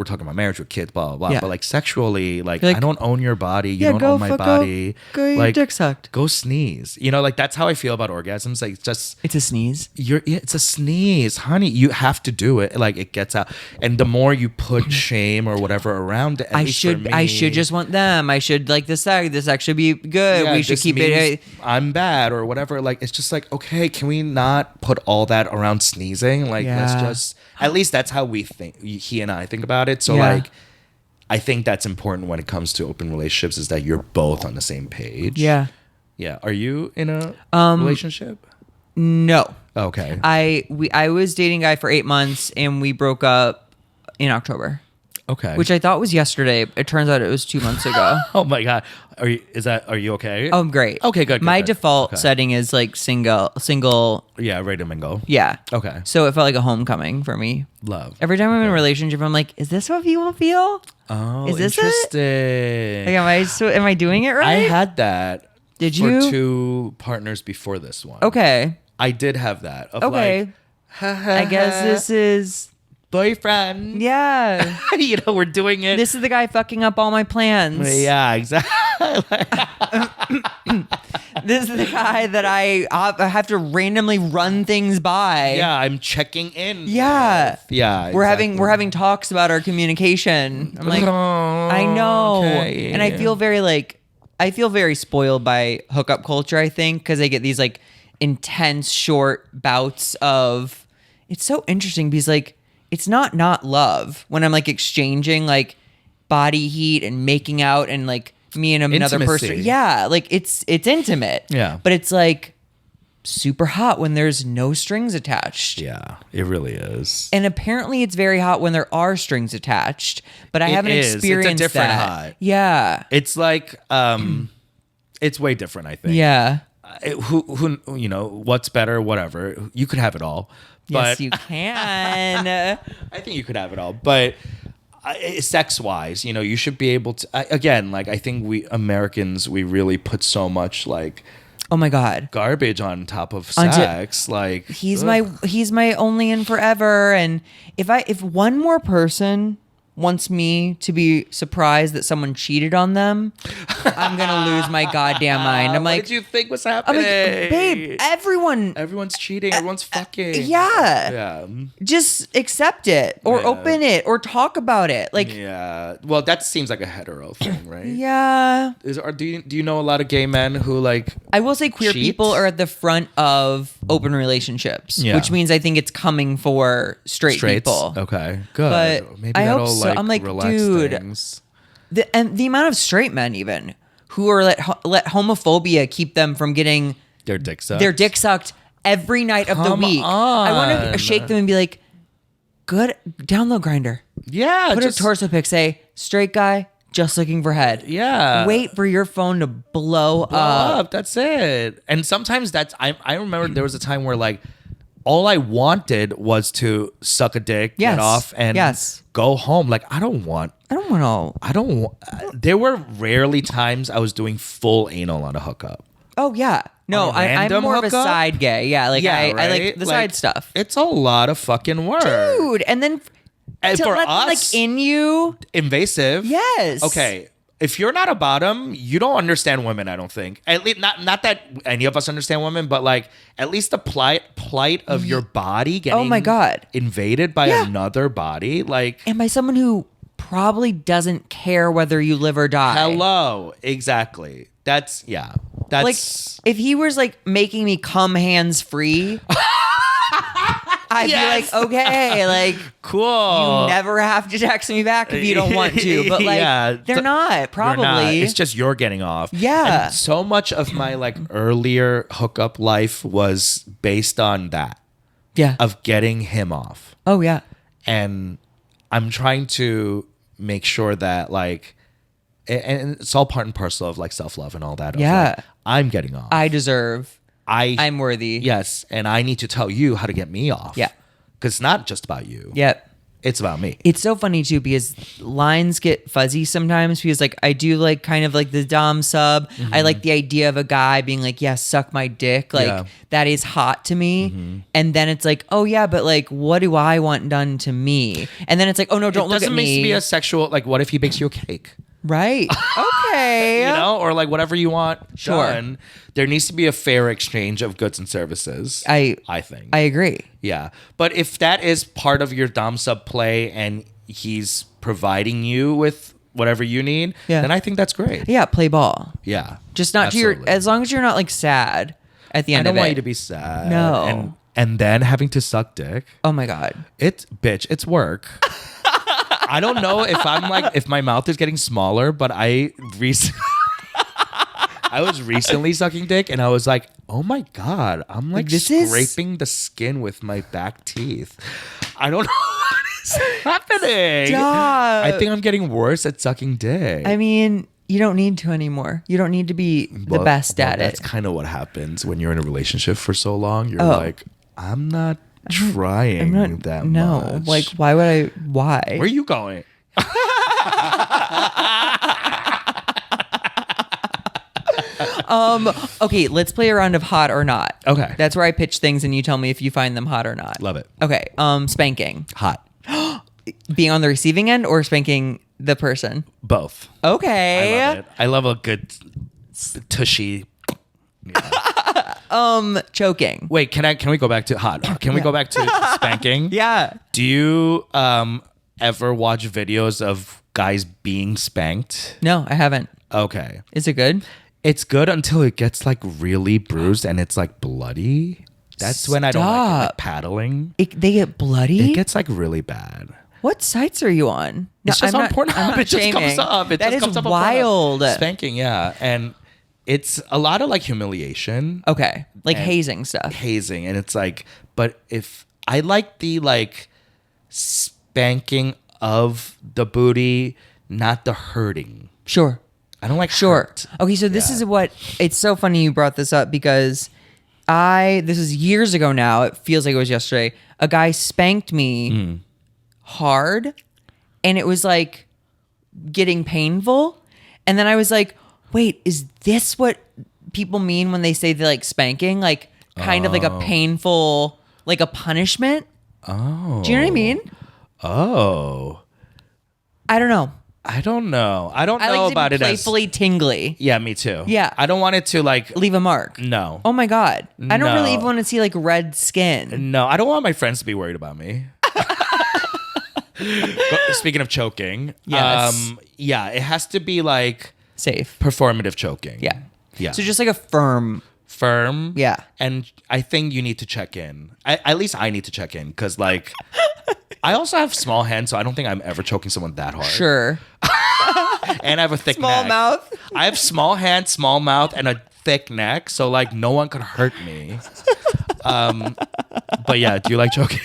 C: talking about marriage with kids, blah blah blah.
B: Yeah.
C: But like sexually, like
B: You're like,
C: I don't own your body. You
B: yeah,
C: don't
B: go
C: own my
B: fuck
C: body.
B: go your
C: like,
B: dick sucked.
C: Go sneeze. Like that's how I feel about orgasms. Like just
B: It's a sneeze.
C: it's a sneeze, honey. You have to do it. Like it gets out, and the more you put shame or whatever around it, at
B: I
C: least for
B: should
C: me,
B: just want them. I should like this should be good.
C: yeah,
B: We should
C: this
B: keep
C: means
B: it.
C: I'm bad or whatever. Like it's just like, okay, can we not put all that around sneezing? Like let's
B: Yeah.
C: just, at least that's how we think. He and I think about it. So
B: Yeah.
C: like, I think that's important when it comes to open relationships, is that you're both on the same page.
B: Yeah.
C: Yeah. Are you in a relationship?
B: No.
C: Okay.
B: I was dating a guy for 8 months and we broke up in October.
C: Okay.
B: Which I thought was yesterday. It turns out it was 2 months ago.
C: Oh my God. Are you okay?
B: Oh, I'm great.
C: Okay, good.
B: My
C: good.
B: default
C: Okay.
B: setting is like single.
C: Yeah, ready to mingle.
B: Yeah.
C: Okay.
B: So it felt like a homecoming for me.
C: Love.
B: Every time I'm in a relationship, I'm like, is this what people feel?
C: Oh,
B: Is this it?
C: interesting.
B: Like, am I doing it right?
C: I had that.
B: Did
C: for
B: you?
C: 2 partners before this one.
B: Okay.
C: I did have that. Of
B: Okay. I guess this is.
C: boyfriend.
B: Yeah.
C: We're doing it.
B: This is the guy fucking up all my plans.
C: Yeah, exactly.
B: This is the guy that I have to randomly run things by.
C: Yeah, I'm checking in.
B: Yeah.
C: Yeah.
B: We're having talks about our communication. I'm like, I know.
C: okay.
B: And I feel very spoiled by hookup culture, I think, because they get these like intense short bouts of, it's so interesting because like, it's not love when I'm like exchanging like body heat and making out and like me and another
C: Intimacy.
B: person. Yeah. Like it's intimate.
C: Yeah.
B: But it's like super hot when there's no strings attached.
C: Yeah, it really is.
B: And apparently it's very hot when there are strings attached, but I haven't
C: is. It's a
B: experienced
C: different
B: that.
C: hot.
B: Yeah.
C: It's like, it's way different, I think.
B: Yeah.
C: Who, what's better, whatever. You could have it all.
B: Yes,
C: But
B: you can.
C: I think you could have it all. But sex wise, you should be able to, again, like, I think we Americans, we really put so much like
B: Oh my God.
C: garbage on top of sex. Like
B: He's
C: ugh.
B: my only and forever. And if one more person wants me to be surprised that someone cheated on them, I'm gonna lose my goddamn mind. I'm
C: what
B: like,
C: did you think was
B: I'm
C: happening?
B: like, babe,
C: Everyone's cheating. Everyone's fucking.
B: yeah.
C: Yeah.
B: Just accept it or
C: Yeah.
B: open it or talk about it. Like,
C: Yeah. Well, that seems like a hetero thing, right?
B: yeah.
C: Do you know a lot of gay men who like?
B: I will say queer
C: Cheat?
B: people are at the front of open relationships,
C: Yeah.
B: which means I think it's coming for straight
C: Straights?
B: people.
C: Okay, good.
B: But
C: Maybe
B: I hope
C: that'll
B: so. I'm like,
C: relax
B: dude,
C: things.
B: And the amount of straight men even who are let homophobia keep them from getting
C: Their dick sucked.
B: their dick sucked every night of the
C: Come
B: week. I want to
C: on.
B: shake them and be like, good, download Grinder.
C: Yeah.
B: Put a torso pic, say, straight guy, just looking for head.
C: Yeah.
B: Wait for your phone to blow up.
C: That's it. And sometimes I remember there was a time where like all I wanted was to suck a dick,
B: Yes.
C: get off, and
B: Yes.
C: go home. Like I don't want. There were rarely times I was doing full anal on a hookup.
B: Oh, yeah. No,
C: On a
B: I'm
C: random
B: more of a
C: hookup?
B: side gay. Yeah, like I
C: right?
B: like the side stuff.
C: It's a lot of fucking work.
B: Dude, and then
C: And
B: to
C: for
B: let them, like
C: us,
B: in you.
C: invasive.
B: Yes.
C: Okay. If you're not a bottom, you don't understand women, I don't think. At least not that any of us understand women, but like at least the plight of your body getting
B: Oh my God.
C: invaded by
B: Yeah.
C: another body. Like
B: And by someone who probably doesn't care whether you live or die.
C: hello. Exactly. That's
B: Like if he was like making me come hands free, I'd
C: Yes.
B: be like, okay, like
C: cool.
B: you never have to text me back if you don't want to. But like
C: Yeah.
B: they're not, probably.
C: You're not. It's just you're getting off.
B: Yeah.
C: And so much of my like earlier hookup life was based on that.
B: Yeah.
C: Of getting him off.
B: Oh yeah.
C: And I'm trying to make sure that like and it's all part and parcel of like self-love and all that. of,
B: Yeah.
C: like, I'm getting off.
B: I deserve.
C: I'm
B: I'm worthy.
C: Yes. And I need to tell you how to get me off.
B: Yeah.
C: Because it's not just about you.
B: Yep.
C: It's about me.
B: It's so funny too because lines get fuzzy sometimes because like I do like kind of like the dom sub. I like the idea of a guy being like, yeah, suck my dick. Like
C: Yeah.
B: that is hot to me. And then it's like, oh yeah, but like what do I want done to me? And then it's like, oh no, don't
C: It
B: look
C: doesn't
B: at
C: need to
B: me.
C: be a sexual, like what if he bakes you a cake?
B: Right. Okay.
C: Or like whatever you want
B: Sure.
C: done. There needs to be a fair exchange of goods and services.
B: I
C: think.
B: I agree.
C: Yeah. But if that is part of your dom sub play and he's providing you with whatever you need,
B: Yeah.
C: then I think that's great.
B: Yeah, play ball.
C: Yeah.
B: Just not to your
C: Absolutely.
B: as long as you're not like sad at the
C: I
B: end
C: don't
B: of
C: want
B: it.
C: you to be sad.
B: No.
C: And then having to suck dick.
B: Oh my God.
C: It's work. I don't know if I'm like if my mouth is getting smaller, but I recently I was recently sucking dick, and I was like, oh my God, I'm like
B: This is-
C: scraping the skin with my back teeth. I don't know what is happening.
B: Stop.
C: I think I'm getting worse at sucking dick.
B: I mean, you don't need to anymore. You don't need to be the best at
C: That's
B: it.
C: kind of what happens when you're in a relationship for so long. You're
B: Oh.
C: like, I'm not trying
B: I'm not
C: that
B: no.
C: much.
B: Like, why would I? Why?
C: Where are you going?
B: Okay, let's play a round of hot or not.
C: Okay.
B: That's where I pitch things and you tell me if you find them hot or not.
C: Love it.
B: Okay. Spanking.
C: Hot.
B: Being on the receiving end or spanking the person?
C: Both.
B: Okay.
C: I love it. I love a good tushy. Yeah.
B: Choking.
C: Wait, can we go back to hot? Can we go back to spanking?
B: Yeah.
C: Do you ever watch videos of guys being spanked?
B: No, I haven't.
C: Okay.
B: Is it good?
C: It's good until it gets like really bruised and it's like bloody. That's when I don't like it. Like
B: Stop.
C: paddling.
B: They get bloody?
C: It gets like really bad.
B: What sites are you on? No,
C: It's just
B: I'm
C: on
B: not-
C: Pornhub.
B: I'm not
C: It just comes
B: shaming.
C: up. It
B: That
C: just
B: is
C: comes up on
B: wild.
C: Pornhub. Spanking, yeah. And it's a lot of like humiliation.
B: Okay. Like
C: And
B: hazing stuff.
C: Hazing. And it's like, but if I like the like spanking of the booty, not the hurting.
B: Sure.
C: I don't like
B: Sure.
C: hurt.
B: Okay, so this is what it's so funny you brought this up because this is years ago now. It feels like it was yesterday. A guy spanked me hard and it was like getting painful. And then I was like, wait, is this what people mean when they say they like spanking? Like kind of like a painful, like a punishment?
C: Oh.
B: Do you know what I mean?
C: Oh.
B: I don't know.
C: I don't know. I don't
B: I
C: know
B: like
C: about
B: to be
C: it as.
B: playfully tingly.
C: Yeah, me too.
B: Yeah.
C: I don't want it to like.
B: Leave a mark.
C: No.
B: Oh my God. I don't really
C: No.
B: even want to see like red skin.
C: No, I don't want my friends to be worried about me. Speaking of choking,
B: Yes.
C: yeah, it has to be like
B: Safe.
C: performative choking.
B: Yeah.
C: Yeah.
B: So just like a firm.
C: Firm.
B: Yeah.
C: And I think you need to check in. At least I need to check in because like I also have small hands, so I don't think I'm ever choking someone that hard.
B: Sure.
C: And I have a thick
B: Small
C: neck.
B: mouth.
C: I have small hands, small mouth, and a thick neck, so like no one could hurt me. But yeah, do you like choking?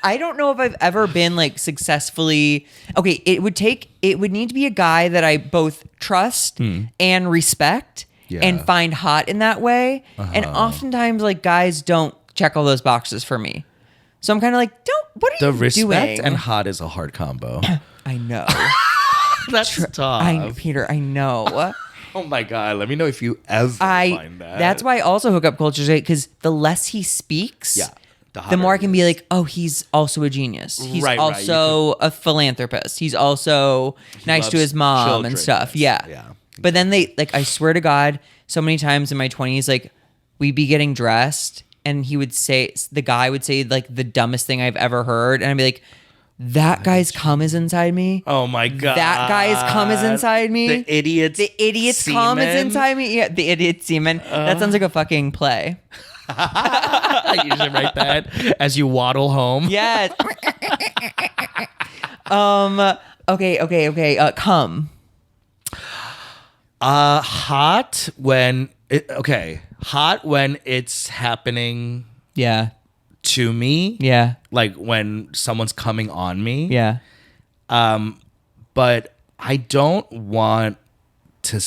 B: I don't know if I've ever been like successfully. Okay, it would need to be a guy that I both trust and respect
C: Yeah.
B: and find hot in that way. And oftentimes like guys don't check all those boxes for me. So I'm kind of like, what are
C: The
B: you
C: respect
B: doing?
C: and hot is a hard combo.
B: I know.
C: That's tough.
B: Peter, I know.
C: Oh my god! Let me know if you ever find that.
B: That's why also hookup culture is great because the less he speaks,
C: Yeah,
B: the more I can be like, oh, he's also a genius. He's
C: Right, right. You
B: also a philanthropist. He's also nice to
C: loves
B: his mom
C: children.
B: and stuff. Yeah.
C: Yeah.
B: But then I swear to God, so many times in my 20s, like we'd be getting dressed and the guy would say like the dumbest thing I've ever heard. And I'd be like, that guy's cum is inside me.
C: Oh my god!
B: That guy's cum is inside me.
C: The idiot's
B: cum is
C: semen?
B: inside me. Yeah, the idiot semen. That sounds like a fucking play.
C: You should write that as you waddle home.
B: Yes. Okay. Cum.
C: Hot when hot when it's happening
B: Yeah.
C: to me.
B: Yeah.
C: Like when someone's coming on me.
B: Yeah.
C: But I don't want to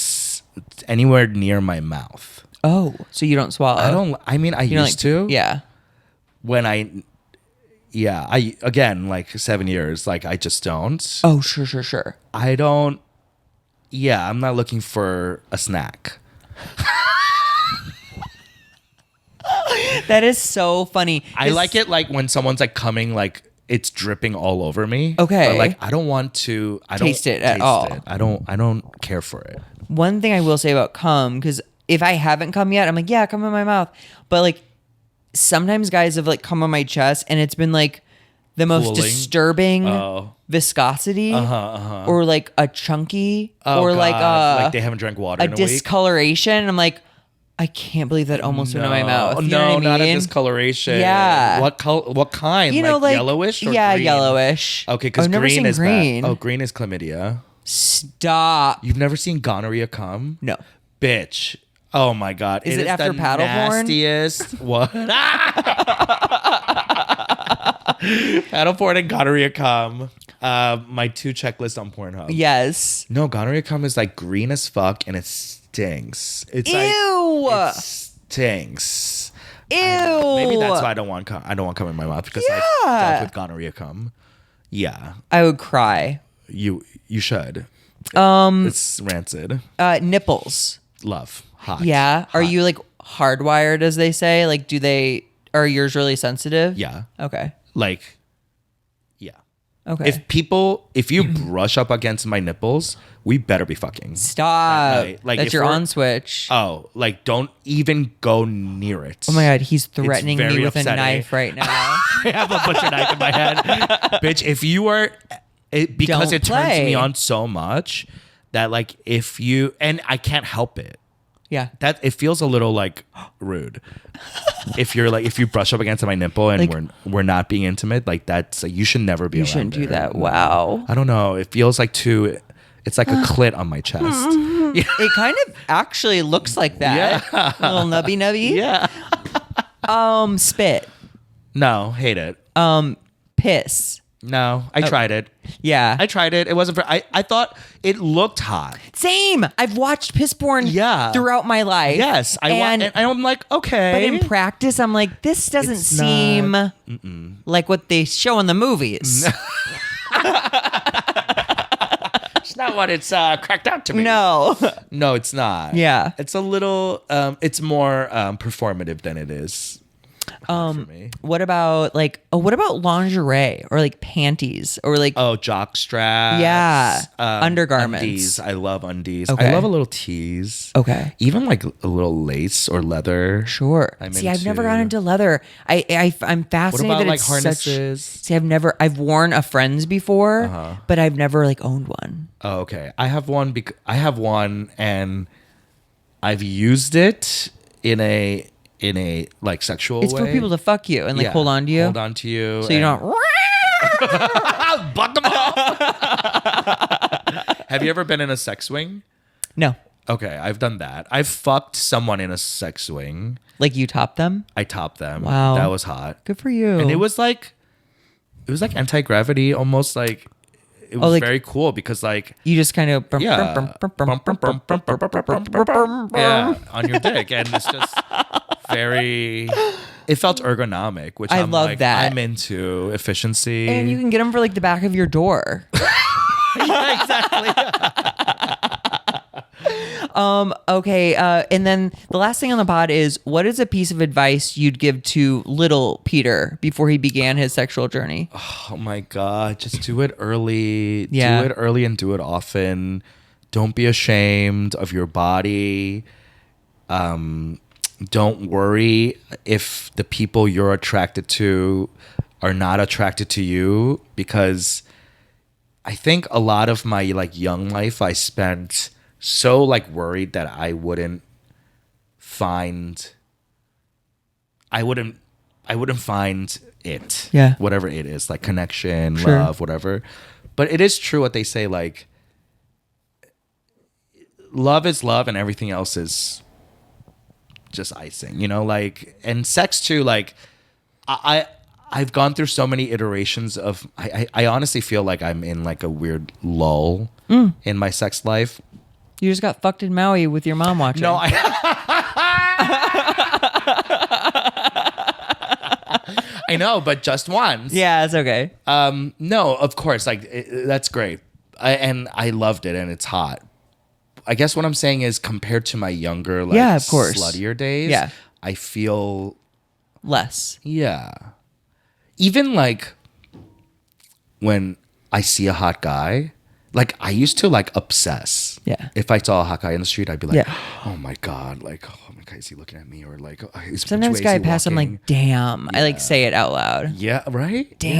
C: anywhere near my mouth.
B: Oh, so you don't swallow?
C: I don't. I mean, I
B: You don't
C: used to.
B: Yeah.
C: When I again like 7 years. Like I just don't.
B: Oh, sure.
C: I don't. Yeah, I'm not looking for a snack.
B: That is so funny.
C: I like it like when someone's like coming like it's dripping all over me.
B: Okay.
C: But like I don't want to
B: Taste it at all.
C: I don't care for it.
B: One thing I will say about cum, because if I haven't come yet, I'm like, yeah, come in my mouth. But like sometimes guys have like come on my chest and it's been like the most
C: Cooling?
B: disturbing viscosity or like a chunky
C: Oh,
B: or like
C: God. They haven't drank water
B: a
C: in a week.
B: discoloration. I'm like, I can't believe that almost went in my mouth. You know what I mean?
C: Not a discoloration.
B: Yeah.
C: What what kind?
B: You know, like
C: yellowish or
B: yeah,
C: green?
B: yellowish.
C: Okay, because
B: I've never
C: green
B: seen
C: is
B: green.
C: bad. Oh, green is chlamydia.
B: Stop.
C: You've never seen gonorrhea come?
B: No.
C: bitch. Oh my god.
B: Is it after
C: the
B: paddle porn?
C: nastiest. What? Paddle porn and gonorrhea cum. My 2 checklists on Pornhub.
B: Yes.
C: No, gonorrhea cum is like green as fuck and it stinks. It's
B: Ew.
C: like it stinks.
B: Ew.
C: Maybe that's why I don't want cum. I don't want cum in my mouth because I dealt with gonorrhea cum. Yeah,
B: I would cry.
C: you should. It's rancid.
B: Nipples.
C: Love hot.
B: Yeah. Are
C: Hot.
B: you like hardwired, as they say? Like, are yours really sensitive?
C: Yeah.
B: Okay.
C: Like, yeah.
B: Okay.
C: If you brush up against my nipples, we better be fucking.
B: Stop.
C: At night. Like,
B: That's
C: if
B: your
C: we're-
B: on switch.
C: Oh, like don't even go near it.
B: Oh my god, he's threatening
C: very
B: me with
C: upsetting.
B: a knife right now.
C: I have a butcher knife in my head. Bitch, if you are, because
B: Don't
C: it turns
B: play.
C: me on so much that like if you, and I can't help it.
B: Yeah.
C: That it feels a little like rude. If you brush up against my nipple and
B: Like-
C: we're not being intimate, like that's you should never be.
B: You
C: around
B: shouldn't do
C: there.
B: that. Wow.
C: I don't know. It feels like it's like a clit on my chest.
B: It kind of actually looks like that.
C: Yeah.
B: Little nubby nubby.
C: Yeah.
B: Spit.
C: No, hate it.
B: Piss.
C: No, I tried it.
B: Yeah.
C: I tried it. It wasn't for. I thought it looked hot.
B: Same. I've watched piss porn
C: Yeah.
B: throughout my life.
C: Yes,
B: and
C: I'm like, okay.
B: but in practice, I'm like, this doesn't
C: It's
B: seem
C: not-
B: like what they show in the movies.
C: It's not what it's cracked out to me.
B: No.
C: No, it's not.
B: Yeah.
C: It's a little. It's more performative than it is. For me.
B: What about lingerie or like panties or like
C: Oh, jock straps.
B: Yeah. Undergarments.
C: Undies. I love undies.
B: Okay.
C: I love a little tease.
B: Okay.
C: Even like a little lace or leather.
B: Sure.
C: I'm
B: See, I've never
C: into-
B: gotten into leather. I'm fascinated.
C: What about
B: that
C: like
B: it's
C: harnesses?
B: See, I've worn a friend's before, but I've never like owned one.
C: Oh, okay. I have one. I have one, and I've used it in a like sexual
B: It's
C: way.
B: for people to fuck you and like
C: Yeah.
B: hold on to you.
C: Hold on to you.
B: So you don't.
C: butt them off. Have you ever been in a sex swing?
B: No.
C: Okay, I've done that. I've fucked someone in a sex swing.
B: Like you top them?
C: I topped them.
B: Wow.
C: That was hot.
B: Good for you.
C: And it was like anti-gravity, almost like it was
B: like-
C: very cool because like
B: you just kind of
C: yeah, yeah, on your dick, and it's just very. It felt ergonomic, which
B: I
C: I'm
B: love
C: like,
B: that.
C: I'm into efficiency.
B: And you can get them for like the back of your door.
C: Yeah, exactly.
B: Okay. And then the last thing on the pod is, what is a piece of advice you'd give to little Peter before he began his sexual journey?
C: Oh my god, just do it early.
B: Yeah.
C: Do it early and do it often. Don't be ashamed of your body. Don't worry if the people you're attracted to are not attracted to you, because I think a lot of my like young life I spent so like worried that I wouldn't find it.
B: Yeah.
C: Whatever it is, like connection,
B: Sure.
C: love, whatever. But it is true what they say, like love is love and everything else is just icing, you know, like, and sex too, like I've gone through so many iterations of I honestly feel like I'm in like a weird lull in my sex life.
B: You just got fucked in Maui with your mom watching.
C: No, I know, but just once.
B: Yeah, it's okay.
C: No, of course, like that's great. I loved it, and it's hot. I guess what I'm saying is, compared to my younger, like,
B: Yeah, of course.
C: sluttier days,
B: Yeah.
C: I feel,
B: Less.
C: yeah. Even like when I see a hot guy, like I used to like obsess.
B: Yeah.
C: If I saw a hot guy in the street, I'd be like,
B: Yeah.
C: oh my God, like, oh my God, is he looking at me? Or like, oh,
B: Sometimes guy pass, I'm like, damn. I like say it out loud.
C: yeah, right?
B: Damn.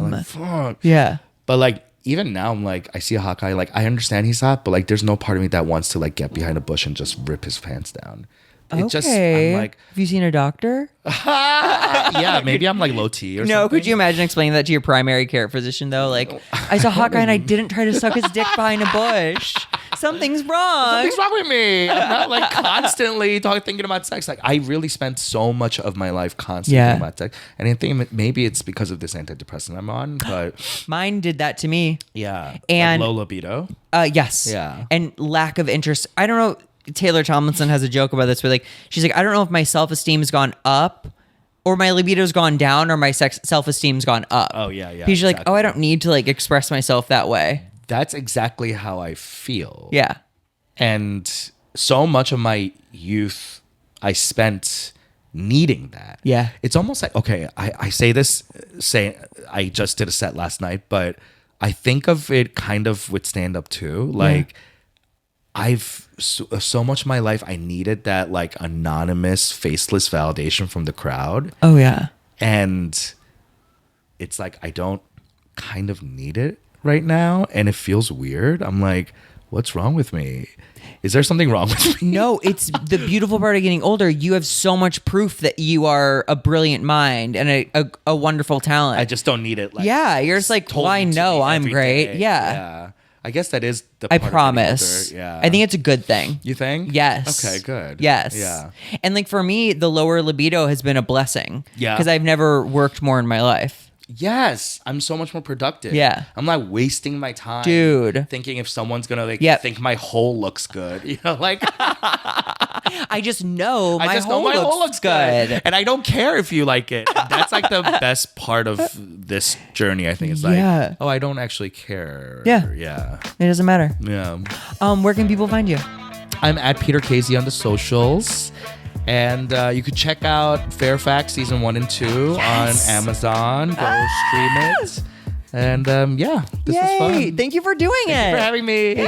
C: Yeah, like, fuck.
B: Yeah.
C: But like, even now, I'm like, I see a hot guy, like, I understand he's hot, but like, there's no part of me that wants to like get behind a bush and just rip his pants down. It
B: Okay.
C: just, I'm like,
B: have you seen a doctor?
C: yeah, maybe I'm like low T or
B: No,
C: something.
B: could you imagine explaining that to your primary care physician though? Like, I saw a hot guy and I didn't try to suck his dick behind a bush. something's wrong.
C: Something's wrong with me. I'm not like constantly thinking about sex. Like I really spent so much of my life constantly thinking about sex. And I think maybe it's because of this antidepressant I'm on, but
B: Mine did that to me.
C: yeah.
B: And
C: like low libido.
B: Yes.
C: Yeah.
B: And lack of interest. I don't know. Taylor Tomlinson has a joke about this where like she's like, I don't know if my self-esteem has gone up or my libido's gone down or my self-esteem's gone up.
C: Oh yeah, yeah.
B: Because you're like, oh, I don't need to like express myself that way.
C: That's exactly how I feel.
B: Yeah.
C: And so much of my youth I spent needing that.
B: Yeah.
C: It's almost like, okay, I say I just did a set last night, but I think of it kind of with stand-up too. Like I've so much of my life I needed that like anonymous, faceless validation from the crowd.
B: Oh yeah.
C: And it's like I don't kind of need it right now, and it feels weird. I'm like, what's wrong with me? Is there something wrong with me?
B: No, it's the beautiful part of getting older. You have so much proof that you are a brilliant mind and a wonderful talent.
C: I just don't need it. Like,
B: yeah, you're just like, well, I know I'm great.
C: Day.
B: Yeah.
C: I guess that is the
B: I
C: part of
B: promise.
C: getting older. Yeah.
B: I think it's a good thing.
C: You think?
B: Yes.
C: Okay, good.
B: Yes.
C: Yeah.
B: And like for me, the lower libido has been a blessing.
C: Yeah.
B: Because I've never worked more in my life.
C: Yes, I'm so much more productive.
B: Yeah.
C: I'm not wasting my time,
B: Dude.
C: thinking if someone's gonna like
B: Yep.
C: think my hole looks good. You know, like
B: I just know my whole looks good.
C: and I don't care if you like it. And that's like the best part of this journey. I think it's like,
B: Yeah.
C: oh, I don't actually care.
B: Yeah.
C: yeah,
B: It doesn't matter.
C: yeah.
B: Where can people find you?
C: I'm at Peter Casey on the socials. And you could check out Fairfax season 1 and 2 on Amazon. Go stream it. And yeah, this was fun.
B: Thank you for doing it.
C: Thank you for having me.